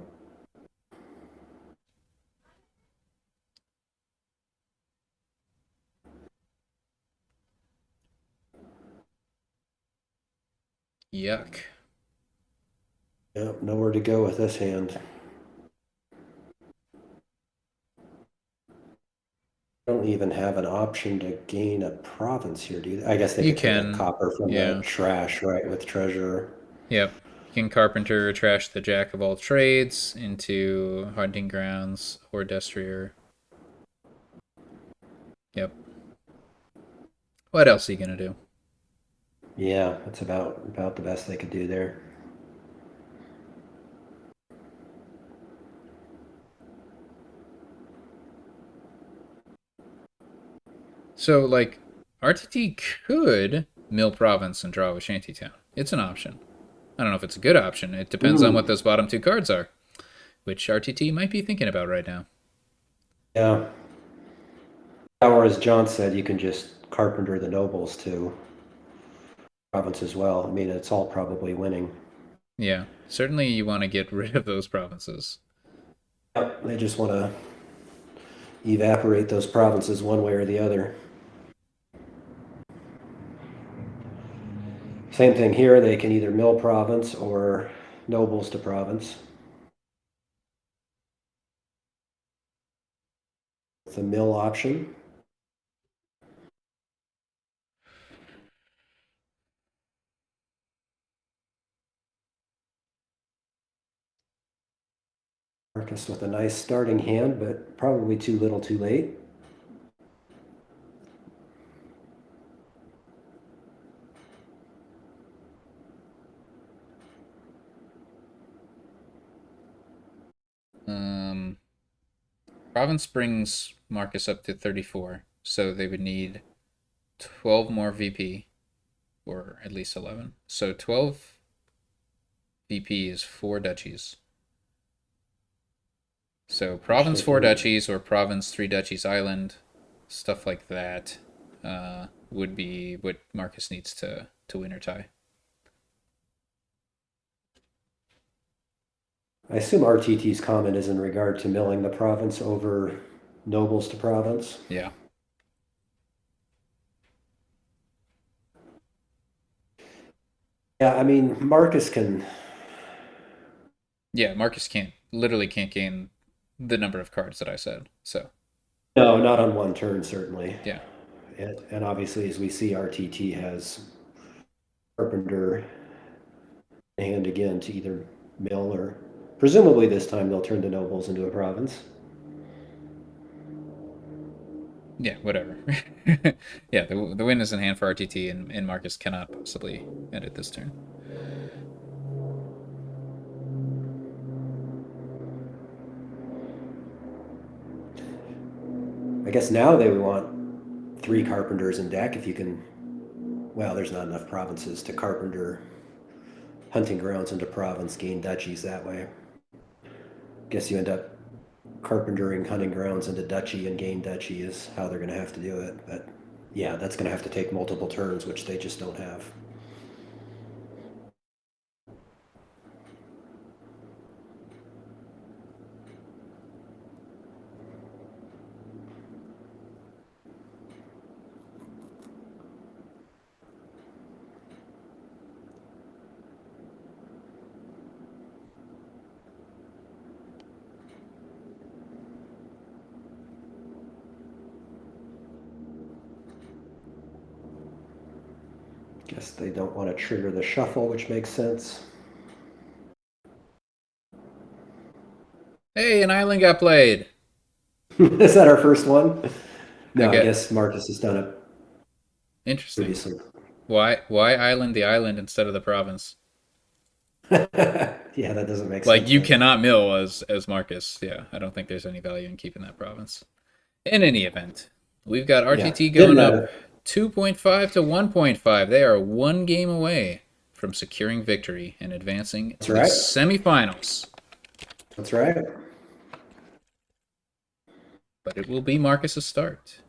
Yuck. Yeah, nowhere to go with this hand. Don't even have an option to gain a province here, do you? I guess they You could take a can. copper from the Yeah. trash, right, with treasure. Yep. You can carpenter trash the jack of all trades into hunting grounds or destrier. Yep. What else are you gonna do? Yeah, that's about the best they could do there. So like RTT could mill province and draw with Shantytown. It's an option. I don't know if it's a good option. It depends on what Mm, those bottom two cards are, which RTT might be thinking about right now. yeah. Or as John said, you can just carpenter the nobles to province as well. I mean, it's all probably winning. Yeah, certainly you want to get rid of those provinces. Yep, they just want to evaporate those provinces one way or the other. Same thing here. They can either mill province or nobles to province. The mill option. Marcus with a nice starting hand, but probably too little too late. Um, Province brings Marcus up to 34, so they would need 12 more VP, or at least 11. So 12 VP is 4 duchies. So Which province they 4 can. duchies or province 3 duchies island, stuff like that, would be what Marcus needs to win or tie. I assume RTT's comment is in regard to milling the province over nobles to province. Yeah, Yeah, I mean, Marcus can. yeah. Marcus can't gain the number of cards that I said. So No, not on one turn, certainly. yeah, And obviously, as we see, RTT has Carpenter hand again to either mill or presumably this time they'll turn the nobles into a province. yeah, whatever. Yeah, the win is in hand for RTT, and Marcus cannot possibly end it this turn. I guess now they would want 3 carpenters in deck if you can. Well, there's not enough provinces to carpenter hunting grounds into province, gain duchies that way. Guess you end up carpentering hunting grounds into duchy and gain duchy is how they're going to have to do it. But yeah, that's going to have to take multiple turns, which they just don't have. Guess they don't want to trigger the shuffle, which makes sense. Hey, an island got played. Is that our first one? I No, I get guess Marcus has done it interesting. previously. Why island the island instead of the province? Yeah, that doesn't make Like sense, you does it? cannot mill as Marcus. Yeah, I don't think there's any value in keeping that province. In any event, we've got Yeah, RTT didn't going up matter. 2.5 to 1.5. They are one game away from securing victory and advancing That's to the right. semifinals. That's right. But it will be Marcus's start.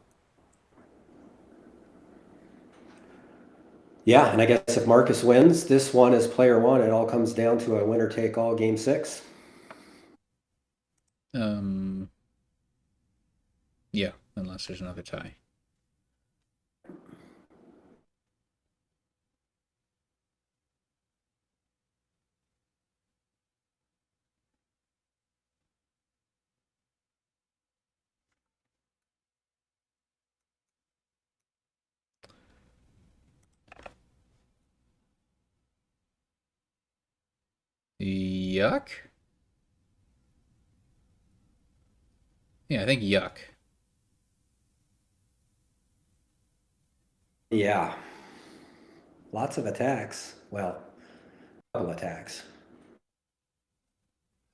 Yeah, and I guess if Marcus wins, this one is player one. It all comes down to a winner take all game six. Um, yeah, unless there's another tie. Yuck. Yeah, I think yuck. Yeah, lots of attacks. Well, a couple attacks.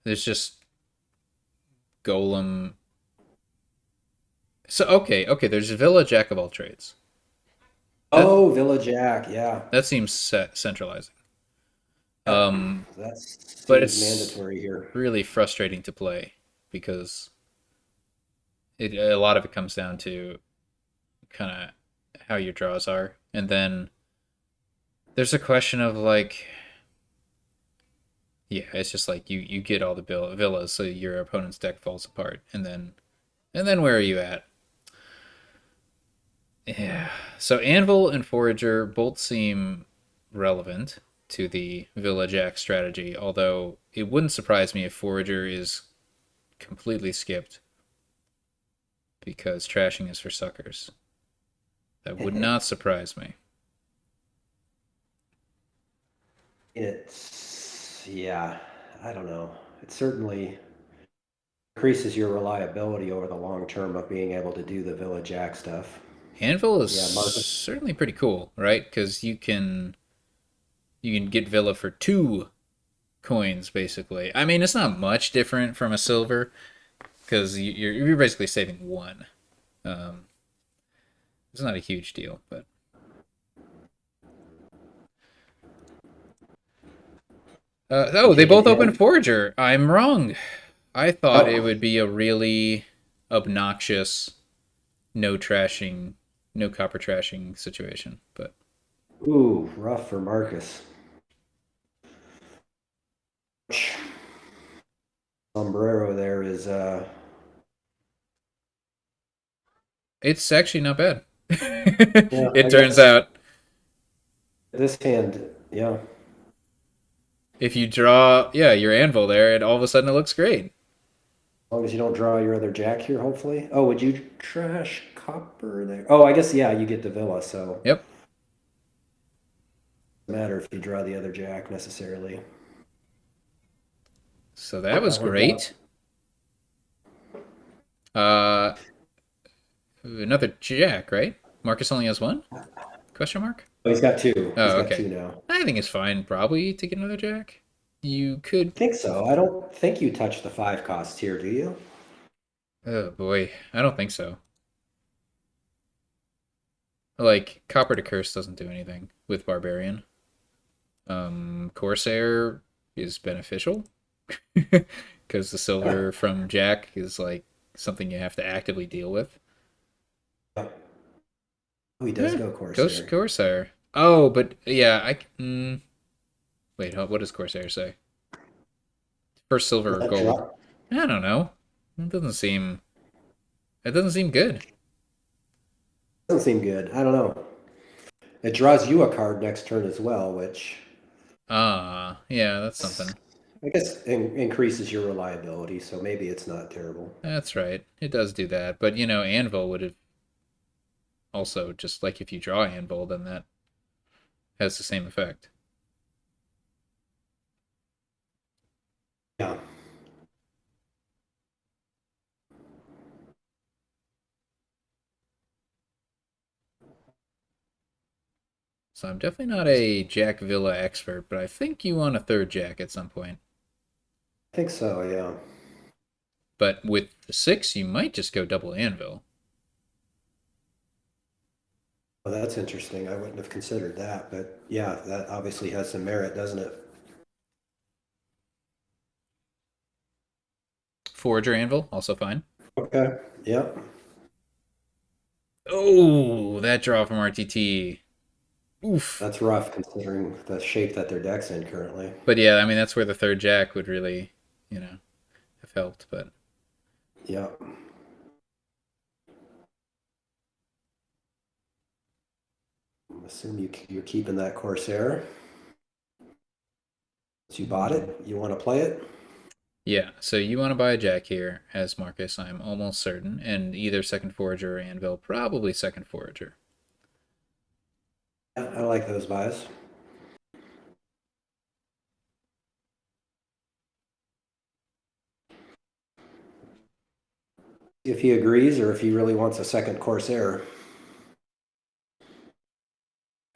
There's just golem. So okay. There's Villa Jack of all trades. That Oh, Villa Jack. Yeah. that seems centralizing. Yep. Um, That but seems it's mandatory here. really frustrating to play because a lot of it comes down to kind of how your draws are, and then there's a question of like, yeah, it's just like you get all the villas, so your opponent's deck falls apart, and then where are you at? Yeah. So Anvil and Forager both seem relevant to the Villa Jack strategy, although it wouldn't surprise me if Forager is completely skipped because trashing is for suckers. That would not surprise me. It's, yeah, I don't know. It certainly increases your reliability over the long term of being able to do the Villa Jack stuff. Anvil is Yeah, Marcus. certainly pretty cool, right? Because you can get Villa for 2 coins basically. I mean, it's not much different from a silver because you're basically saving one. Um, it's not a huge deal, but oh, Did they you get both opened in? Forager. I'm wrong. I thought it Oh, would be a really obnoxious no trashing, no copper trashing situation, but ooh, rough for Marcus. Sombrero there is, it's actually not bad. yeah, It I turns guess out this hand, yeah. As if you draw, yeah, your anvil there, and all of a sudden it looks great. long as you don't draw your other Jack here, hopefully. Oh, would you trash copper there? Oh, I guess, yeah, you get the Villa, so it Yep. doesn't matter if you draw the other Jack necessarily. So that Nope, was that worked out. great. Uh, another jack, right? Marcus only has one? Question mark? Oh, he's got two. He's Oh, got okay. two now. I think it's fine, probably, to get another jack. You could. I think so. I don't think you touch the five cost here, do you? Oh boy, I don't think so. Like copper to curse doesn't do anything with barbarian. Corsair is beneficial because the Huh. silver from Jack is like something you have to actively deal with. Oh, he does Yeah, go Ghost Corsair. Corsair. Oh, but yeah, wait. What does Corsair say? First silver or Let gold? drop. I don't know. It doesn't seem. It doesn't seem good. Doesn't seem good. I don't know. It draws you a card next turn as well, which Ah, yeah, that's something. I guess increases your reliability. So maybe it's not terrible. That's right. It does do that, but Anvil would have also just like if you draw Anvil, then that has the same effect. Yeah, So I'm definitely not a Jack Villa expert, but I think you want a third Jack at some point. I think so. Yeah. But with the six, you might just go double anvil. Well, that's interesting. I wouldn't have considered that, but yeah, that obviously has some merit, doesn't it? Forager anvil, also fine. Okay. Yep. Oh, that draw from RTT. Oof. That's rough considering the shape that their deck's in currently. But yeah, I mean that's where the third Jack would really, have helped. But Yep. I assume you're keeping that Corsair. So you bought mm, it. You want to play it? yeah, so you want to buy a Jack here as Marcus, I'm almost certain, and either second Forager or anvil, probably second Forager. Yeah, I like those buys. If he agrees or if he really wants a second Corsair.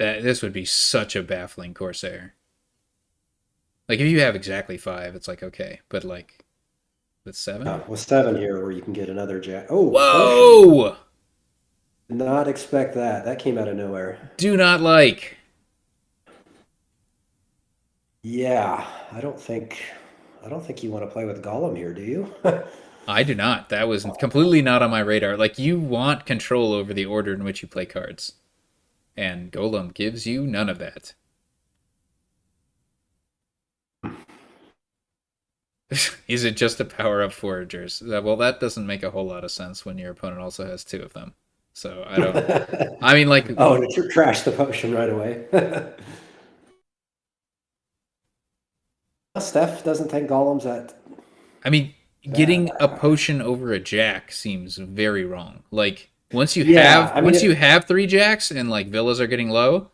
That this would be such a baffling Corsair. Like if you have exactly five, it's like okay, but like with seven, Yeah, with seven here where you can get another Jack. Oh, potion. whoa! Did not expect that. That came out of nowhere. Do not like. Yeah, I don't think you want to play with Gollum here, do you? I do not. That was completely not on my radar. Like you want control over the order in which you play cards, and Golem gives you none of that. Is it just a power up foragers? Well, that doesn't make a whole lot of sense when your opponent also has two of them. So I don't. I mean, like, Oh, and it trash the potion right away. Steph doesn't think Gollum's that I mean, bad. getting a potion over a jack seems very wrong. Like Yeah, I mean, once you have three jacks and like villas are getting low,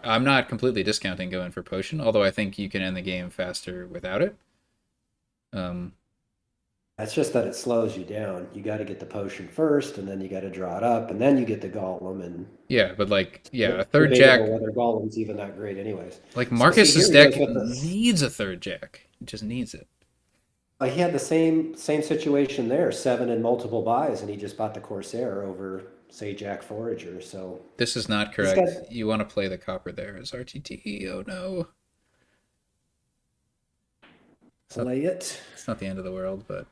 I'm not completely discounting going for potion. Although I think you can end the game faster without it. Um, it's just that it slows you down. You got to get the potion first, and then you got to draw it up, and then you get the Golem, and yeah, but like, yeah, a it's third debatable jack. whether Golem's even that great, anyways. Like So see, Marcus's here he goes deck with this. needs a third jack. It just needs it. He had the same situation there, seven and multiple buys, and he just bought the Corsair over, say, Jack Forager. So This is not he's got correct. You want to play the copper there as RTT. Oh no. It's not play it. it's not the end of the world, but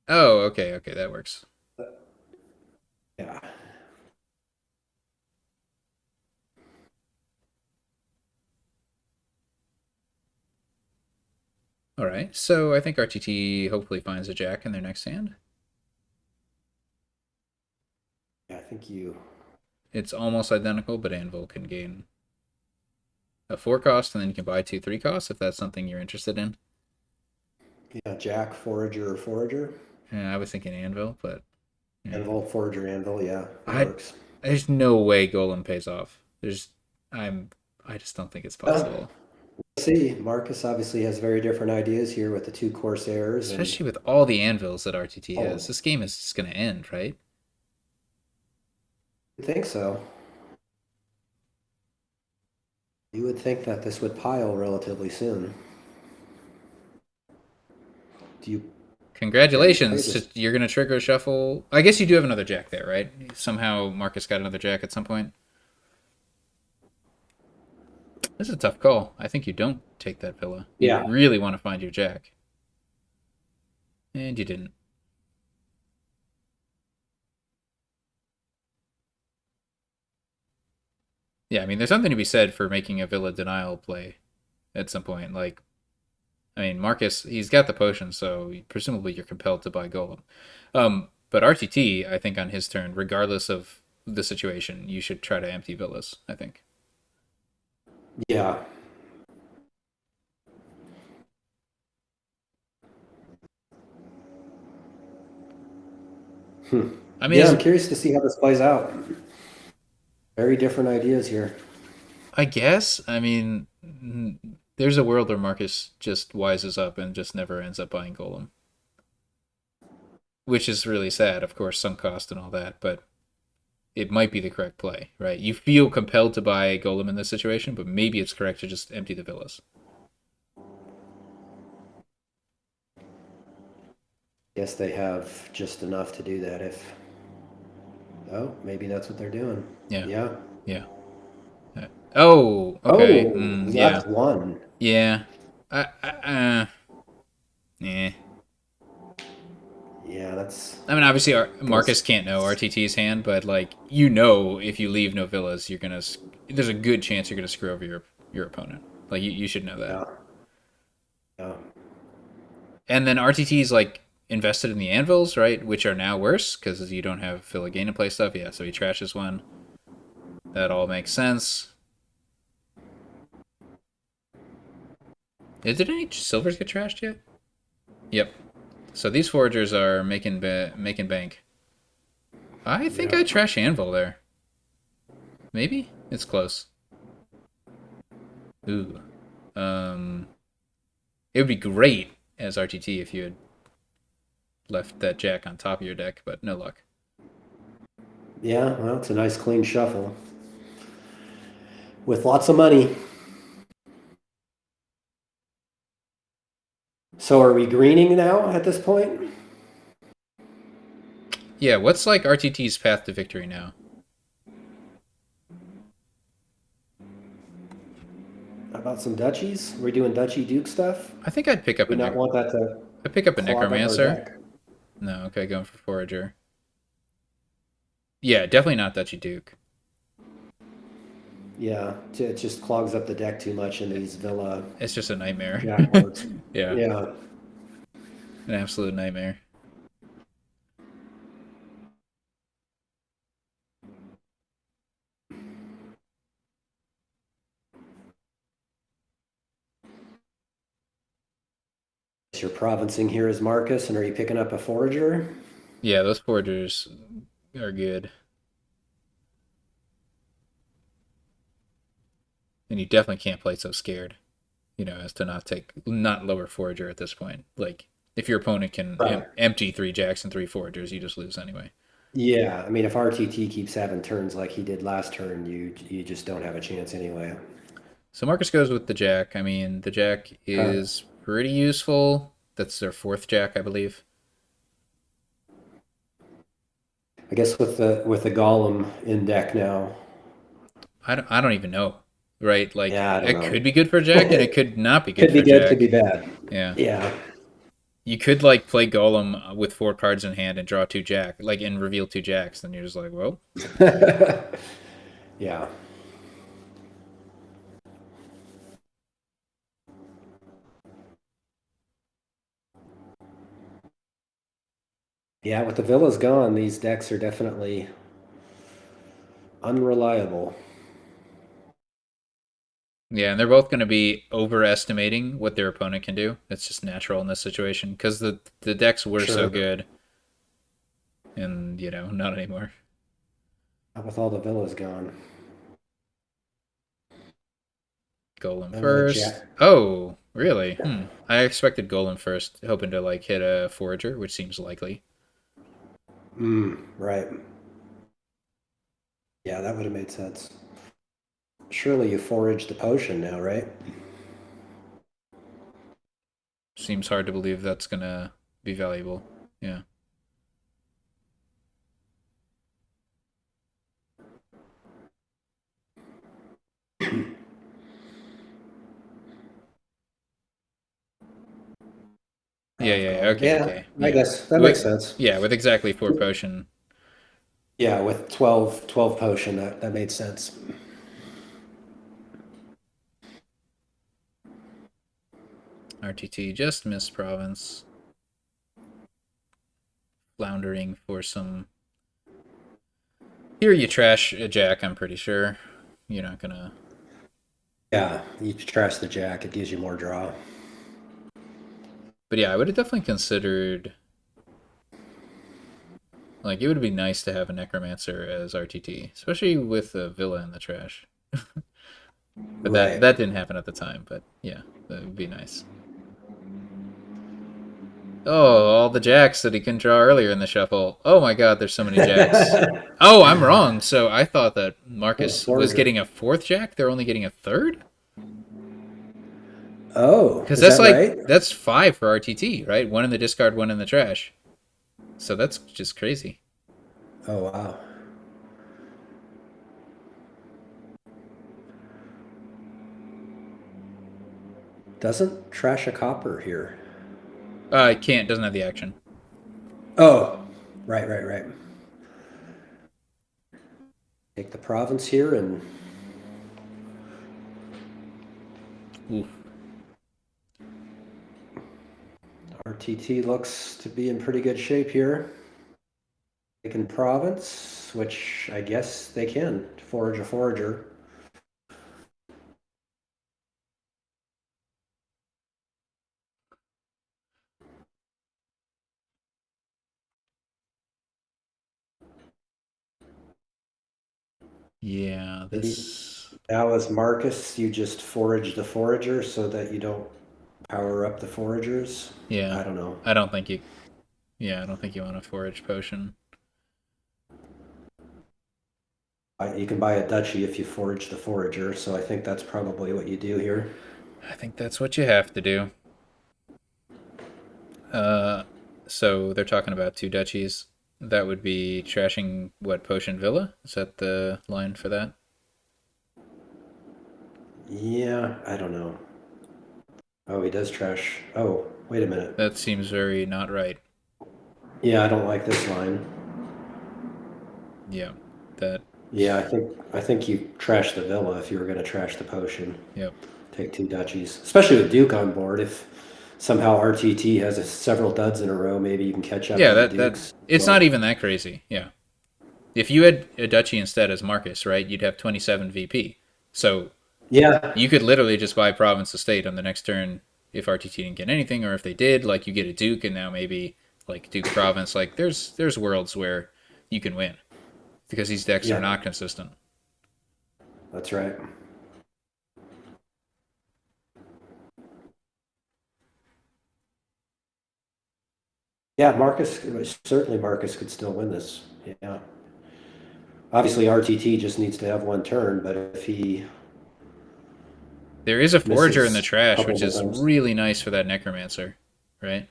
oh, okay, okay, that works. Yeah. All right. So I think RTT hopefully finds a jack in their next hand. Yeah, I think you. It's almost identical, but Anvil can gain a 4 cost and then you can buy 2 3 costs if that's something you're interested in. Yeah, Jack Forager or Forager. Yeah, I was thinking Anvil, but yeah. Anvil, Forager, Anvil. Yeah, it I works. there's no way Golem pays off. I'm I just don't think it's Well, possible. see, Marcus obviously has very different ideas here with the two Corsairs and. Especially with all the anvils that RTT has. Oh, This game is just going to end, right? I think so. You would think that this would pile relatively soon. Do you? Yeah, you play Congratulations. this. You're going to trigger a shuffle. I guess you do have another jack there, right? Somehow Marcus got another jack at some point. This is a tough call. I think you don't take that villa. You Yeah, really want to find your jack. And you didn't. Yeah, I mean, there's something to be said for making a villa denial play at some point. Like, I mean, Marcus, he's got the potion, so presumably you're compelled to buy Golem. But RTT, I think on his turn, regardless of the situation, you should try to empty villas, I think. yeah. Hmm. I mean, Yeah, is I'm curious to see how this plays out. Very different ideas here. I guess. I mean, there's a world where Marcus just wises up and just never ends up buying Golem, which is really sad. Of course, sunk cost and all that, but it might be the correct play, right? You feel compelled to buy Golem in this situation, but maybe it's correct to just empty the villas. Guess they have just enough to do that if. Oh, maybe that's what they're doing. Yeah, Yeah. yeah. Oh, okay. Oh, Yeah, left one. yeah. Yeah. Yeah, that's I mean, obviously, Marcus goes. can't know RTT's hand, but like you know, if you leave no villas, you're gonna. There's a good chance you're gonna screw over your opponent. Like you should know that. Yeah. Yeah. And then RTT's like invested in the anvils, right? Which are now worse because you don't have Villa gain and play stuff. Yeah, so he trashes one. That all makes sense. Did any silvers get trashed yet? Yep. So these foragers are making bank. I think Yeah. I trash anvil there. Maybe it's close. Ooh. Um, it would be great as RTT if you had left that jack on top of your deck, but no luck. Yeah. Well, it's a nice clean shuffle with lots of money. So are we greening now at this point? Yeah, what's like RTT's path to victory now? How about some duchies? We're doing duchy duke stuff. I think I'd pick up We not want that to I pick up a clog up our necromancer. deck. No, okay, going for forager. Yeah, definitely not Dutchy Duke. Yeah, it just clogs up the deck too much in these villa It's just a nightmare. jackboards. Yeah, Yeah. an absolute nightmare. You're provincing here as Marcus, and are you picking up a forager? Yeah, those foragers are good. And you definitely can't play so scared, as to not lower forager at this point. Like, if your opponent can Right. empty three jacks and three foragers, you just lose anyway. Yeah, I mean, if RTT keeps having turns like he did last turn, you just don't have a chance anyway. So Marcus goes with the jack. I mean, the jack Okay. is pretty useful. That's their fourth jack, I believe. I guess with the golem in deck now. I don't even know, right? Like, Yeah, I don't it know. could be good for jack and it could not be good Could be for good, could be jack. bad. Yeah. Yeah. You could like play Golem with four cards in hand and draw two jack, like and reveal two jacks. Then you're just like, well, Yeah. Yeah, with the villas gone, these decks are definitely unreliable. yeah. And they're both going to be overestimating what their opponent can do. It's just natural in this situation because the decks were so Sure. good, and not anymore. With all the villas gone. Golem Another first. jack. Oh, really? I expected Golem first, hoping to like hit a Forager, which seems likely. Right. Yeah, that would have made sense. Surely you forage the potion now, right? Seems hard to believe that's gonna be valuable. Yeah. Yeah, Half yeah, yeah. guard. Okay, Yeah, okay. I Yeah. guess that makes With sense. yeah, with exactly four potion, Yeah, with 12 potion, that made sense. RTT just missed province. Floundering for some. Here you trash a jack, I'm pretty sure. You're not gonna. Yeah, you trash the jack, it gives you more draw. But yeah, I would have definitely considered. Like, it would be nice to have a Necromancer as RTT, especially with a Villa in the trash. But that Right. that didn't happen at the time. But yeah, that would be nice. Oh, all the jacks that he couldn't draw earlier in the shuffle. Oh my god, there's so many jacks. Oh, I'm wrong. So I thought that Oh, Marcus was forager. getting a fourth jack. They're only getting a third? Oh, Because is that right? that's five for RTT, right? One in the discard, one in the trash. So that's just crazy. Oh, wow. Doesn't trash a copper here. It can't, doesn't have the action. Oh, right, right, right. Take the province here, and Oof. RTT looks to be in pretty good shape here. Taking province, which I guess they can. Forage a forager. Yeah, Maybe this. now as Marcus, you just forage the forager so that you don't power up the foragers. Yeah. I don't know. I don't think you. Yeah, I don't think you want a forage potion. You can buy a duchy if you forage the forager, so I think that's probably what you do here. I think that's what you have to do. Uh, so they're talking about two duchies. That would be trashing what Potion Villa? Is that the line for that? Yeah, I don't know. Oh, he does trash. Oh, wait a minute. That seems very not right. Yeah, I don't like this line. Yeah, that. Yeah, I think you trash the villa if you were going to trash the potion. Yep. Take two duchies, especially with Duke on board. If somehow RTT has several duds in a row, maybe you can catch up Yeah, on the that Dukes. it's not Well, even that crazy. Yeah. If you had a duchy instead as Marcus, right, you'd have 27 VP. So yeah, you could literally just buy province estate on the next turn if RTT didn't get anything, or if they did, like you get a Duke and now maybe like Duke province. Like there's worlds where you can win because these decks are yeah, not consistent. that's right. Yeah, Marcus, certainly Marcus could still win this. Yeah. Obviously, RTT just needs to have one turn, but if he There is a forager in the misses a trash, couple which of is times, really nice for that necromancer, right?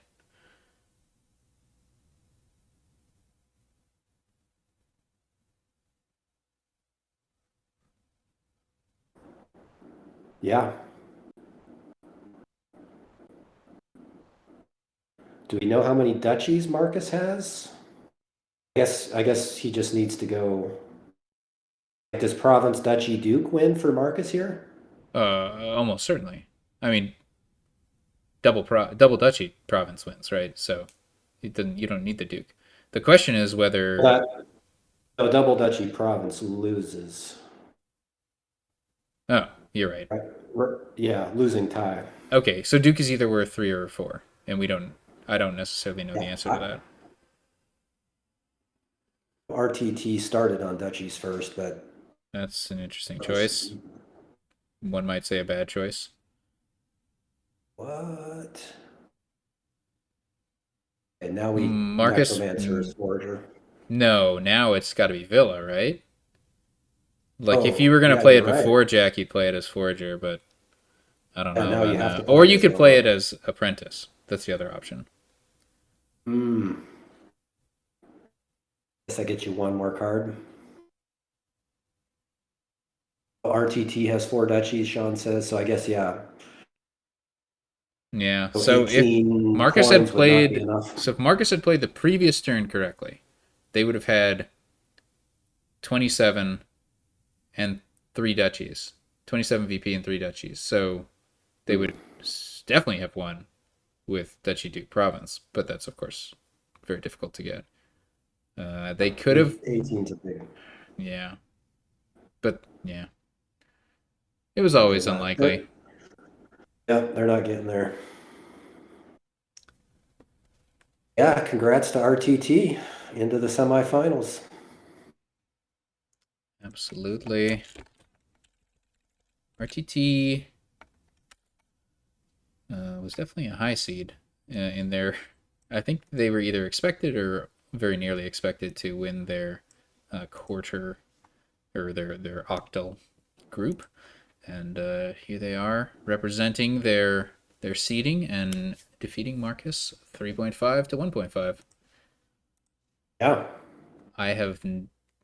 yeah. Do we know how many duchies Marcus has? I guess he just needs to go. Does Province Duchy Duke win for Marcus here? Almost certainly. I mean, double duchy province wins, right? So you don't need the Duke. The question is whether. That no, Double Duchy Province loses. Oh, you're right. Right? Yeah, losing tie. Okay, so Duke is either worth three or four, and we don't. I don't necessarily know the Yeah, answer to that. RTT started on duchies first, but That's an interesting Marcus, choice. One might say a bad choice. what? And now we Marcus, Necromancer is Forager. no. Now it's got to be Villa, right? Like if you Oh, were gonna yeah, play you're it right. before Jack, you'd play it as Forager, but I don't Yeah, know now about you have to now. play Or it you as could play Villa. it as Apprentice. That's the other option. Hmm. Guess I get you one more card. RTT has four duchies, Sean says. So I guess, yeah. Yeah. So So 18 coins would not be enough. If Marcus had played the previous turn correctly, they would have had 27 and three duchies, 27 VP and three duchies. So they Hmm. would definitely have won with Duchy Duke Province, but that's of course very difficult to get. They could have, 18's a big. yeah, but yeah, it was Yeah, they're always not. unlikely. They're not getting there. Yeah, congrats to RTT into the semifinals. Absolutely. RTT was definitely a high seed in their. I think they were either expected or very nearly expected to win their quarter or their octal group, and here they are representing their seeding and defeating Marcus 3.5 to 1.5. Yeah. I have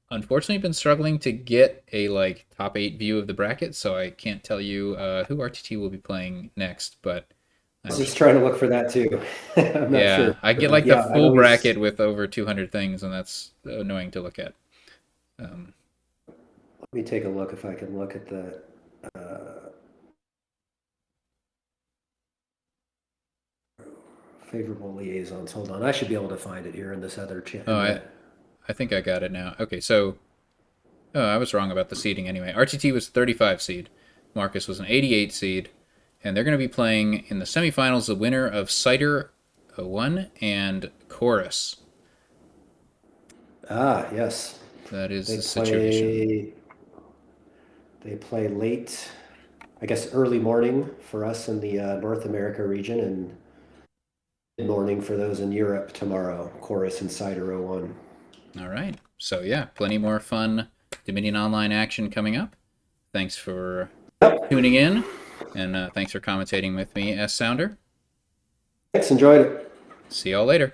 unfortunately been struggling to get a like top 8 view of the bracket, so I can't tell you who RTT will be playing next, but I was I'm just trying to look for that too. I'm not yeah, sure, I get but like the yeah, I've full always bracket with over 200 things, and that's annoying to look at. Um, let me take a look if I can look at the favorable liaisons. Hold on, I should be able to find it here in this other chat oh, in I the. I think I got it now. Okay, so oh, I was wrong about the seeding anyway. RTT was 35 seed, Marcus was an 88 seed, and they're going to be playing in the semifinals the winner of Cider 01 and Chorus. Ah, yes, That is they the situation. play. They play late, I guess, early morning for us in the North America region, and mid morning for those in Europe tomorrow. Chorus and Cider 01. All right. So yeah, plenty more fun Dominion Online action coming up. Thanks for Yep. tuning in, and thanks for commentating with me, S Sounder. Thanks. Enjoyed it. See y'all later.